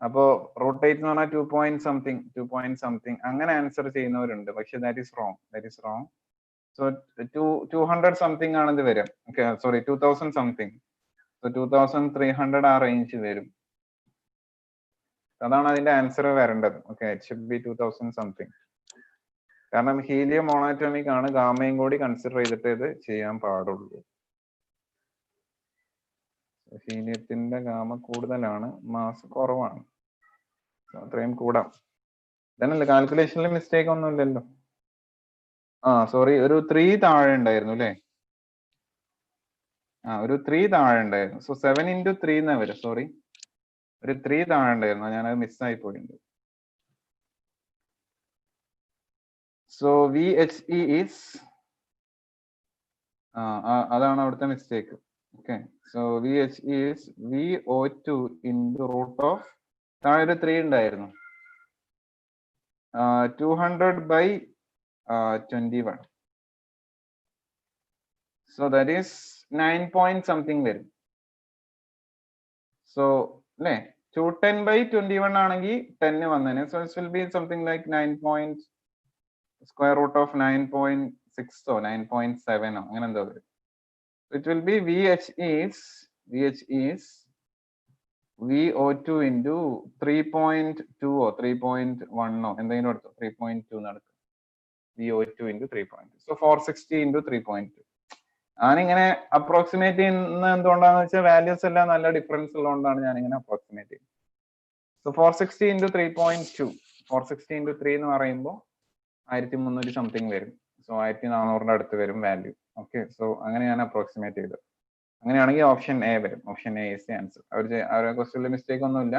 അപ്പോ √8 എന്ന് പറഞ്ഞാൽ 2 point something അങ്ങനെ ആൻസർ ചെയ്യുന്നവരുണ്ട്. പക്ഷെ that is wrong. So 200 something ആണ് ഇത് വരും. Okay, sorry 2000 something. സോ 2300 ആ റേഞ്ച് വരും. അതാണ് അതിന്റെ ആൻസർ വരേണ്ടത്. Okay, it should be 2000 something. കാരണം ഹീലിയം മോണോഅറ്റോമിക് ആണ്, ഗാമയും കൂടി കൺസിഡർ ചെയ്തിട്ട് ഇത് ചെയ്യാൻ പാടുള്ളൂ. ഹീലിയത്തിന്റെ ഗാമ കൂടുതലാണ്, മാസ് കുറവാണ്. അത്രയും കൂടാം. ഇതന്നല്ലേ കാൽക്കുലേഷനിൽ മിസ്റ്റേക്ക് ഒന്നും ഇല്ലല്ലോ. സോറി, ഒരു 3 താഴെ ഉണ്ടായിരുന്നു അല്ലേ? ഒരു 3 താഴെ ഉണ്ടായിരുന്നു. സോ 7 × 3 എന്നാ വരും. സോറി, ഒരു 3 താഴെ ഉണ്ടായിരുന്നു, ഞാനത് മിസ്സായി പോയിട്ടുണ്ട്. സോ VHE ഈസ് അതാണ് അവിടുത്തെ mistake. Okay, so VHE is VO2 into താഴെ ഒരു 3 ഉണ്ടായിരുന്നു, 200/21. So that is 9 point something വരും. So അല്ലേ, 210/21 ആണെങ്കിൽ 10 വന്നേനെ. So this will be something like 9 point square root of 9 point 6 or 9.7 or അങ്ങനെ എന്തോ വരും. It will be VH is VO2 into 3.2 or 3.1 or എന്തെങ്കിലും എടുത്തു 3.2 നടക്കും. VO2 into 3.2. So 460 into 3.2. ഞാനിങ്ങനെ അപ്രോക്സിമേറ്റ് ചെയ്യുന്ന എന്തുകൊണ്ടാന്ന് വെച്ചാൽ വാല്യൂസ് എല്ലാം നല്ല ഡിഫറൻസ് ഉള്ളതുകൊണ്ടാണ് ഞാനിങ്ങനെ അപ്രോക്സിമേറ്റ് ചെയ്യുന്നത്. So 460 into 3.2. 460 into 3 എന്ന് പറയുമ്പോൾ 1300 സംതിങ് വരും. സോ 1400 അടുത്ത് വരും വാല്യൂ. ഓക്കെ, സോ അങ്ങനെ ഞാൻ അപ്രോക്സിമേറ്റ് ചെയ്തു. അങ്ങനെയാണെങ്കിൽ ഓപ്ഷൻ എ വരും. Option A is the answer. അവരുടെ ക്വസ്റ്റ്യനിൽ മിസ്റ്റേക്ക് ഒന്നുമില്ല,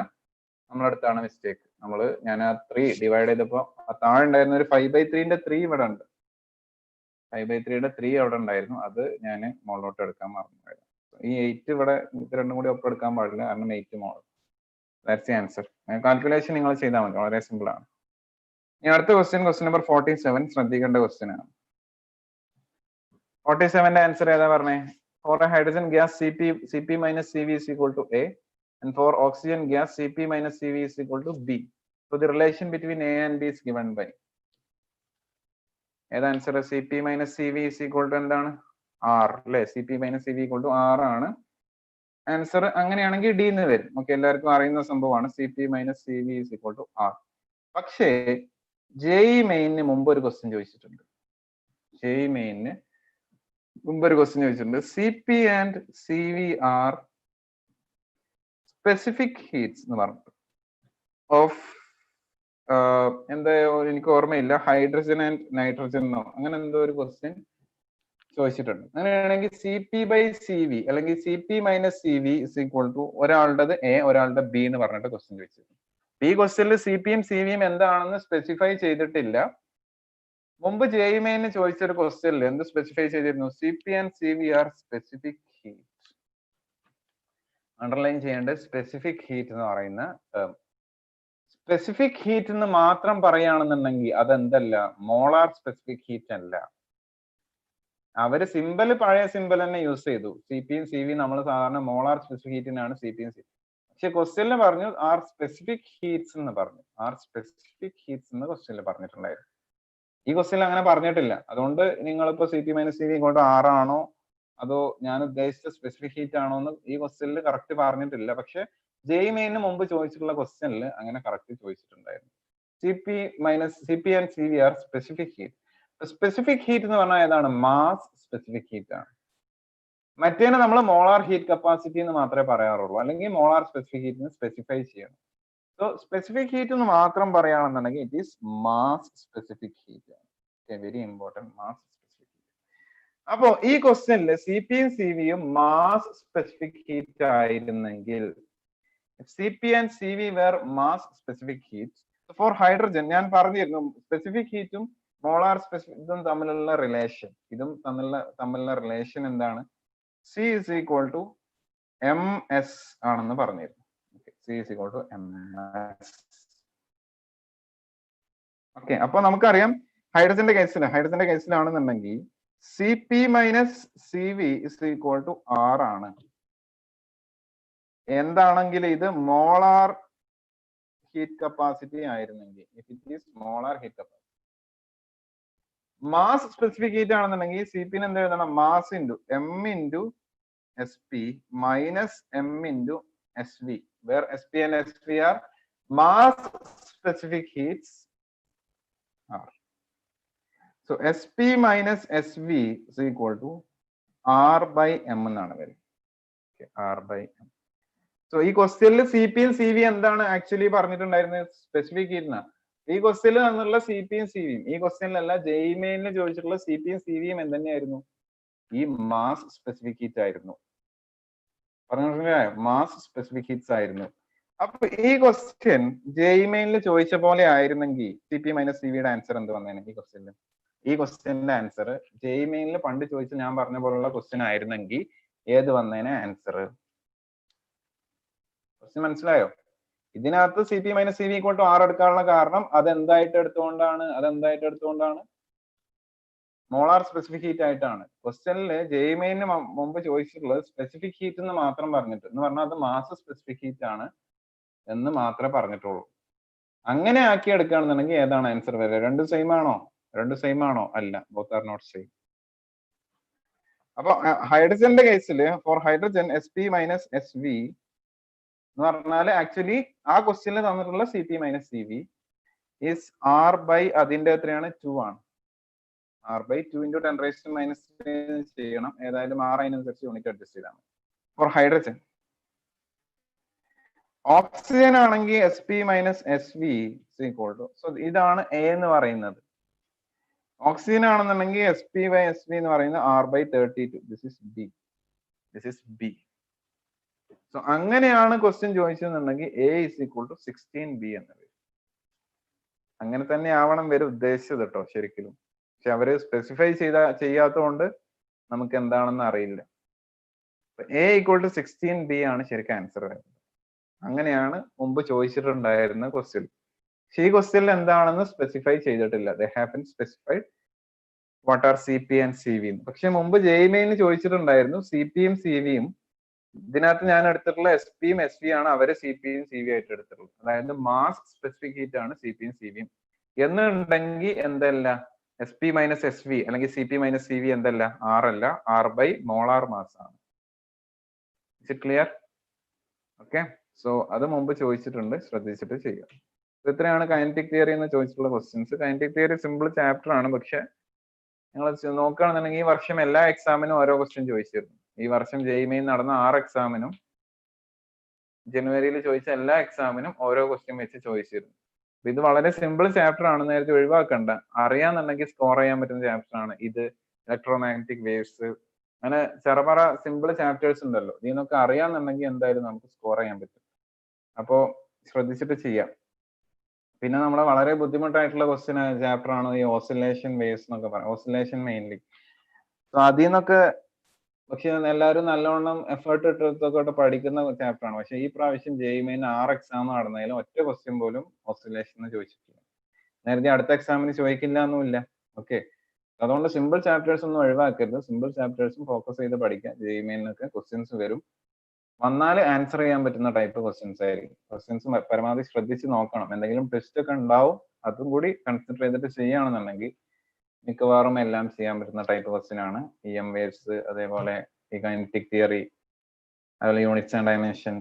നമ്മളടുത്താണ് മിസ്റ്റേക്ക്. ഞാൻ ആ 3 ഡിവൈഡ് ചെയ്തപ്പോൾ താഴെ ഉണ്ടായിരുന്ന ഒരു 5/3ന്റെ 3 ഇവിടെ ഉണ്ട്. 5/3യുടെ 3 അവിടെ ഉണ്ടായിരുന്നു, അത് ഞാൻ മുകളിലോട്ട് എടുക്കാൻ മറന്നുപോയത്. ഈ 8 ഇവിടെ രണ്ടും കൂടി ഒപ്പം എടുക്കാൻ പാടില്ല, കാരണം 8 mole. That's the answer. Calculation നിങ്ങൾ ചെയ്താൽ മതി, വളരെ സിമ്പിൾ ആണ്. ഇനി അടുത്ത ക്വസ്റ്റ്യൻ നമ്പർ 47 ശ്രദ്ധിക്കേണ്ട ക്വസ്റ്റ്യൻ ആണ്. 47ന്റെ ആൻസർ ഏതാ പറഞ്ഞേ? For a hydrogen gas Cp minus Cv is equal to A, and for oxygen gas Cp minus Cv is equal to B. So the relation between A and B is given by. ഏതാ answer? Cp minus Cv is equal to എന്താണ്? R അല്ലേ? Cp minus Cv equal to R ആണ് ആൻസർ. അങ്ങനെയാണെങ്കിൽ D എന്ന് വരും. ഓക്കെ, എല്ലാവർക്കും അറിയുന്ന സംഭവമാണ്. Cp minus Cv is equal to R. പക്ഷേ JEE മെയിനിന് മുമ്പ് ഒരു ക്വസ്റ്റ്യൻ ചോദിച്ചിട്ടുണ്ട്. JEE മെയിനിന് മുമ്പ് ഒരു ക്വസ്റ്റ്യൻ ചോദിച്ചിട്ടുണ്ട്. Cp and Cv are specific heats എന്ന് പറഞ്ഞിട്ട് ഓഫ് എന്താ എനിക്ക് ഓർമ്മയില്ല, ഹൈഡ്രജൻ ആൻഡ് നൈട്രജൻ എന്നോ അങ്ങനെ എന്തോ ഒരു ക്വസ്റ്റ്യൻ ചോദിച്ചിട്ടുണ്ട്. അങ്ങനെയാണെങ്കിൽ Cp/Cv അല്ലെങ്കിൽ Cp minus Cv is equal to ഒരാളുടെ A ഒരാളുടെ B എന്ന് പറഞ്ഞിട്ട് ക്വസ്റ്റ്യൻ ചോദിച്ചിട്ടുണ്ട്. ഈ ക്വസ്റ്റ്യനിൽ സിപിയും സിവിയും എന്താണെന്ന് സ്പെസിഫൈ ചെയ്തിട്ടില്ല. മുമ്പ് JEE മെയിന് ചോദിച്ചൊരു ക്വസ്റ്റ്യനിൽ എന്ത് സ്പെസിഫൈ ചെയ്തിരുന്നു? Cp and Cv R specific heat. Underline ചെയ്യേണ്ട സ്പെസിഫിക് ഹീറ്റ് എന്ന് പറയുന്ന ടേം. സ്പെസിഫിക് ഹീറ്റ് എന്ന് മാത്രം പറയുകയാണെന്നുണ്ടെങ്കിൽ അതെന്തല്ല, മോളാർ സ്പെസിഫിക് ഹീറ്റ് അല്ല. അവര് സിമ്പിൾ പഴയ സിമ്പിൾ തന്നെ യൂസ് ചെയ്തു. സിപിയും സിവി നമ്മൾ സാധാരണ മോളാർ സ്പെസിഫിക് ഹീറ്റിനാണ് സിപിയും സി. പക്ഷെ ക്വസ്റ്റ്യനിൽ പറഞ്ഞു ആർ സ്പെസിഫിക് ഹീറ്റ്സ് എന്ന് പറഞ്ഞു. ആർ സ്പെസിഫിക് ഹീറ്റ്സ് എന്ന് ക്വസ്റ്റ്യനിൽ പറഞ്ഞിട്ടുണ്ടായിരുന്നു. ഈ ക്വസ്റ്റ്യനിൽ അങ്ങനെ പറഞ്ഞിട്ടില്ല. അതുകൊണ്ട് നിങ്ങളിപ്പോ Cp minus Cv ഇങ്ങോട്ട് 6 ആണോ അതോ ഞാൻ ഉദ്ദേശിച്ച സ്പെസിഫിക് ഹീറ്റ് ആണോ എന്ന് ഈ ക്വസ്റ്റ്യനിൽ കറക്റ്റ് പറഞ്ഞിട്ടില്ല. പക്ഷെ JEE മെയിന് മുമ്പ് ചോദിച്ചിട്ടുള്ള ക്വസ്റ്റ്യനിൽ അങ്ങനെ കറക്റ്റ് ചോദിച്ചിട്ടുണ്ടായിരുന്നു. Cp and Cv R specific heat. Specific heat എന്ന് പറഞ്ഞാൽ ഏതാണ്? മാസ് സ്പെസിഫിക് ഹീറ്റ് ആണ്. മറ്റേനെ നമ്മൾ മോളാർ ഹീറ്റ് കപ്പാസിറ്റി എന്ന് മാത്രമേ പറയാറുള്ളൂ, അല്ലെങ്കിൽ മോളാർ സ്പെസിഫിക് ഹീറ്റിന് സ്പെസിഫൈ ചെയ്യണം. സോ സ്പെസിഫിക് ഹീറ്റ് എന്ന് മാത്രം പറയുകയാണെന്നുണ്ടെങ്കിൽ it is mass specific heat ആണ്. Very important, mass specific heat. അപ്പോ ഈ ക്വസ്റ്റ്യനിൽ സിപിയും സിവിയും മാസ് സ്പെസിഫിക് ഹീറ്റ് ആയിരുന്നെങ്കിൽ, Cp and Cv were mass specific heats. For hydrogen ഞാൻ പറഞ്ഞിരുന്നു സ്പെസിഫിക് ഹീറ്റും മോളാർ സ്പെസിഫിക് ഇതും തമ്മിലുള്ള റിലേഷൻ, തമ്മിലുള്ള റിലേഷൻ എന്താണ്? C is equal to ms ആണെന്ന് പറഞ്ഞിരുന്നു. C is equal to ms. Okay, അപ്പൊ നമുക്കറിയാം ഹൈഡ്രജന്റെ കേസിലാണെന്നുണ്ടെങ്കിൽ Cp minus Cv is equal to R ആണ്. എന്താണെങ്കിൽ ഇത് മോളാർ ഹീറ്റ് കപ്പാസിറ്റി ആയിരുന്നെങ്കിൽ, if it is molar heat capacity. Mass specific heat ആണെന്നുണ്ടെങ്കിൽ Cp ന് എന്ത് എഴുതണം? Mass into m into Sp minus m into Sv, where Sp and Sv are mass specific heats are. So Sp minus Sv is equal to R by m എന്നാണ് വരിക. R by m. സോ ഈ ക്വസ്റ്റ്യനിൽ സിപിയും സിവി എന്താണ് ആക്ച്വലി പറഞ്ഞിട്ടുണ്ടായിരുന്നത്? സ്പെസിഫിക് ഹീറ്റിനാണ്. ഈ ക്വസ്റ്റ്യനിൽ നിന്നുള്ള സിപിയും സിവിയും, ഈ ക്വസ്റ്റ്യനിലല്ല JEE മെയിനിൽ ചോദിച്ചിട്ടുള്ള സിപിയും സിവിയും എന്തുതന്നെയായിരുന്നു? ഈ മാസ് സ്പെസിഫിക് ഹീറ്റ് ആയിരുന്നു. പറഞ്ഞിട്ടുണ്ടോ? മാസ് സ്പെസിഫിക് ഹീറ്റ്സ് ആയിരുന്നു. അപ്പൊ ഈ ക്വസ്റ്റ്യൻ JEE മെയിനിൽ ചോദിച്ച പോലെ ആയിരുന്നെങ്കിൽ Cp മൈനസ് സിവിയുടെ ആൻസർ എന്ത് വന്നേനെ? ഈ ക്വസ്റ്റ്യന്റെ ആൻസർ JEE മെയിനിൽ പണ്ട് ചോദിച്ച ഞാൻ പറഞ്ഞ പോലുള്ള ക്വസ്റ്റ്യൻ ആയിരുന്നെങ്കിൽ ഏത് വന്നേനെ ആൻസർ? ക്വസ്റ്റ്യൻ മനസ്സിലായോ? ഇതിനകത്ത് Cp minus Cv equal to R എടുക്കാനുള്ള കാരണം അതെന്തായിട്ട് എടുത്തുകൊണ്ടാണ്? മോളാർ സ്പെസിഫിക് ഹീറ്റ് ആയിട്ടാണ്. ക്വസ്റ്റ്യനിൽ JEE മെയിന് മുമ്പ് ചോദിച്ചിട്ടുള്ളത് സ്പെസിഫിക് ഹീറ്റ് എന്ന് മാത്രം പറഞ്ഞിട്ട്, എന്ന് പറഞ്ഞാൽ അത് മാസ് സ്പെസിഫിക് ഹീറ്റ് ആണ് എന്ന് മാത്രമേ പറഞ്ഞിട്ടുള്ളൂ. അങ്ങനെ ആക്കി എടുക്കുകയാണെന്നുണ്ടെങ്കിൽ ഏതാണ് ആൻസർ വരിക? രണ്ടും സെയിം ആണോ? രണ്ടും സെയിം ആണോ? അല്ല, ബോത്ത് ആർ നോട്ട് സെയിം. അപ്പൊ ഹൈഡ്രജന്റെ കേസിൽ for hydrogen SP minus SV എന്ന് പറഞ്ഞാൽ ആക്ച്വലി ആ ക്വസ്റ്റ്യനിൽ തന്നിട്ടുള്ള CP minus CV is R by അതിന്റെ എത്രയാണ് 2 ആണ്. R by 2 into 10 raised to minus 3 ചെയ്യണം. ഏതായാലും R അതിനനുസരിച്ച് യൂണിറ്റ് അഡ്ജസ്റ്റ് ചെയ്താണ്. For hydrogen. ഓക്സിജൻ ആണെങ്കിൽ SP minus SV equal to, so ഇതാണ് A എന്ന് പറയുന്നത്. ഓക്സിജൻ ആണെന്നുണ്ടെങ്കിൽ SP by SV എന്ന് പറയുന്നത് R by 32. This is B. This is B. So അങ്ങനെയാണ് question ചോദിച്ചതെന്നുണ്ടെങ്കിൽ A is equal to 16B എന്ന് വരും. അങ്ങനെ തന്നെ ആവണം വരെ ഉദ്ദേശിച്ചത് കേട്ടോ ശരിക്കും. പക്ഷെ അവര് സ്പെസിഫൈ ചെയ്യാത്തതുകൊണ്ട് നമുക്ക് എന്താണെന്ന് അറിയില്ല. A equal to 16B ആണ് ശരിക്കും ആൻസർ വരുന്നത്. അങ്ങനെയാണ് മുമ്പ് ചോദിച്ചിട്ടുണ്ടായിരുന്ന ക്വസ്റ്റ്യൻ. പക്ഷേ ഈ ക്വസ്റ്റ്യനിൽ എന്താണെന്ന് സ്പെസിഫൈ ചെയ്തിട്ടില്ല. They haven't specified what are CP and CV. പക്ഷെ മുമ്പ് JEE ചോദിച്ചിട്ടുണ്ടായിരുന്നു CPയും CVയും. ഇതിനകത്ത് ഞാൻ എടുത്തിട്ടുള്ള SPയും SV ആണ് അവര് CPയും CV ആയിട്ട് എടുത്തിട്ടുള്ളത്. അതായത് മാസ് സ്പെസിഫിക് ഹീറ്റ് ആണ് CPയും CVയും എന്നുണ്ടെങ്കിൽ എന്തല്ല SP മൈനസ് SV അല്ലെങ്കിൽ CP മൈനസ് CV എന്തല്ല R അല്ല, R ബൈ മോളാർ മാസ് ആണ്. Is it clear? Okay, so അത് മുമ്പ് ചോദിച്ചിട്ടുണ്ട്, ശ്രദ്ധിച്ചിട്ട് ചെയ്യുക. ഇത്രയാണ് കൈനറ്റിക് തിയറി എന്ന് ചോദിച്ചിട്ടുള്ള questions. Kinetic theory simple chapter ആണ്, പക്ഷെ നിങ്ങൾ നോക്കുകയാണെന്നുണ്ടെങ്കിൽ ഈ വർഷം എല്ലാ എക്സാമിനും ഓരോ ക്വസ്റ്റ്യൻ ചോദിച്ചിരുന്നു. ഈ വർഷം JEE നടന്ന 6 എക്സാമിനും ജനുവരിയിൽ ചോദിച്ച എല്ലാ എക്സാമിനും ഓരോ ക്വസ്റ്റ്യൻ വെച്ച് ചോദിച്ചിരുന്നു. ഇത് വളരെ സിമ്പിൾ ചാപ്റ്റർ ആണ്, നേരത്തെ ഒഴിവാക്കണ്ട. അറിയാന്നുണ്ടെങ്കിൽ സ്കോർ ചെയ്യാൻ പറ്റുന്ന ചാപ്റ്റർ ആണ് ഇത്. ഇലക്ട്രോമാഗ്നറ്റിക് വേവ്സ്, അങ്ങനെ ചെറുപറ സിമ്പിൾ ചാപ്റ്റേഴ്സ് ഉണ്ടല്ലോ, ഇതിനൊക്കെ അറിയാന്നുണ്ടെങ്കിൽ എന്തായാലും നമുക്ക് സ്കോർ ചെയ്യാൻ പറ്റും. അപ്പോ ശ്രദ്ധിച്ചിട്ട് ചെയ്യാം. പിന്നെ നമ്മളെ വളരെ ബുദ്ധിമുട്ടായിട്ടുള്ള ക്വസ്റ്റ്യൻ ചാപ്റ്റർ ആണ് ഈ ഓസിലേഷൻ വേവ്സ് എന്നൊക്കെ പറയാം. ഓസിലേഷൻ മെയിൻലി അതിൽ നിന്നൊക്കെ പക്ഷെ എല്ലാവരും നല്ലവണ്ണം എഫേർട്ട് ഇട്ടൊക്കെ പഠിക്കുന്ന ചാപ്റ്റർ ആണ്. പക്ഷെ ഈ പ്രാവശ്യം JEE 6 എക്സാം നടന്നതിലും ഒറ്റ ക്വസ്റ്റ്യൻ പോലും ഓസിലേഷൻ ചോദിച്ചിട്ടില്ല. നേരത്തെ അടുത്ത എക്സാമിന് ചോദിക്കില്ല എന്നുമില്ല. ഓക്കെ, അതുകൊണ്ട് സിമ്പിൾ ചാപ്റ്റേഴ്സ് ഒന്നും ഒഴിവാക്കരുത്. സിമ്പിൾ ചാപ്റ്റേഴ്സും ഫോക്കസ് ചെയ്ത് പഠിക്കാം. JEE ക്വസ്റ്റ്യൻസ് വരും, വന്നാൽ ആൻസർ ചെയ്യാൻ പറ്റുന്ന ടൈപ്പ് ക്വസ്റ്റ്യൻസ് ആയിരിക്കും. ക്വസ്റ്റ്യൻസ് പരമാവധി ശ്രദ്ധിച്ച് നോക്കണം. എന്തെങ്കിലും ടെസ്റ്റ് ഒക്കെ ഉണ്ടാവും, അതും കൂടി കൺസിഡർ ചെയ്തിട്ട് ചെയ്യുകയാണെന്നുണ്ടെങ്കിൽ മിക്കവാറും എല്ലാം ചെയ്യാൻ പറ്റുന്ന ടൈപ്പ് ക്വസ്റ്റ്യൻ ആണ്. EM വേവ്സ്, അതേപോലെ ഈ കൈനറ്റിക് തിയറി, അതുപോലെ യൂണിറ്റ്സ് ആൻഡ് ഡയമെൻഷൻ,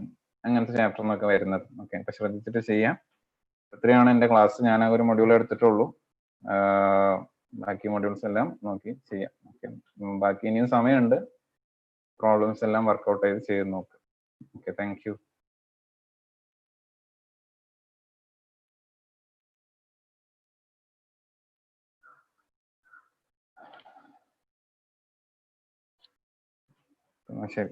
അങ്ങനത്തെ ചാപ്റ്ററിനൊക്കെ വരുന്നത്. ഓക്കെ, അപ്പൊ ശ്രദ്ധിച്ചിട്ട് ചെയ്യാം. ഇത്രയാണ് എൻ്റെ ക്ലാസ്. ഞാൻ ഒരു മൊഡ്യൂൾ എടുത്തിട്ടുള്ളൂ, ബാക്കി മൊഡ്യൂൾസ് എല്ലാം നോക്കി ചെയ്യാം. ഓക്കെ, ബാക്കി ഇനിയും സമയമുണ്ട്. പ്രോബ്ലംസ് എല്ലാം വർക്ക്ഔട്ട് ചെയ്ത് നോക്കുക. Okay, thank you. ശരി.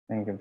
Thank you.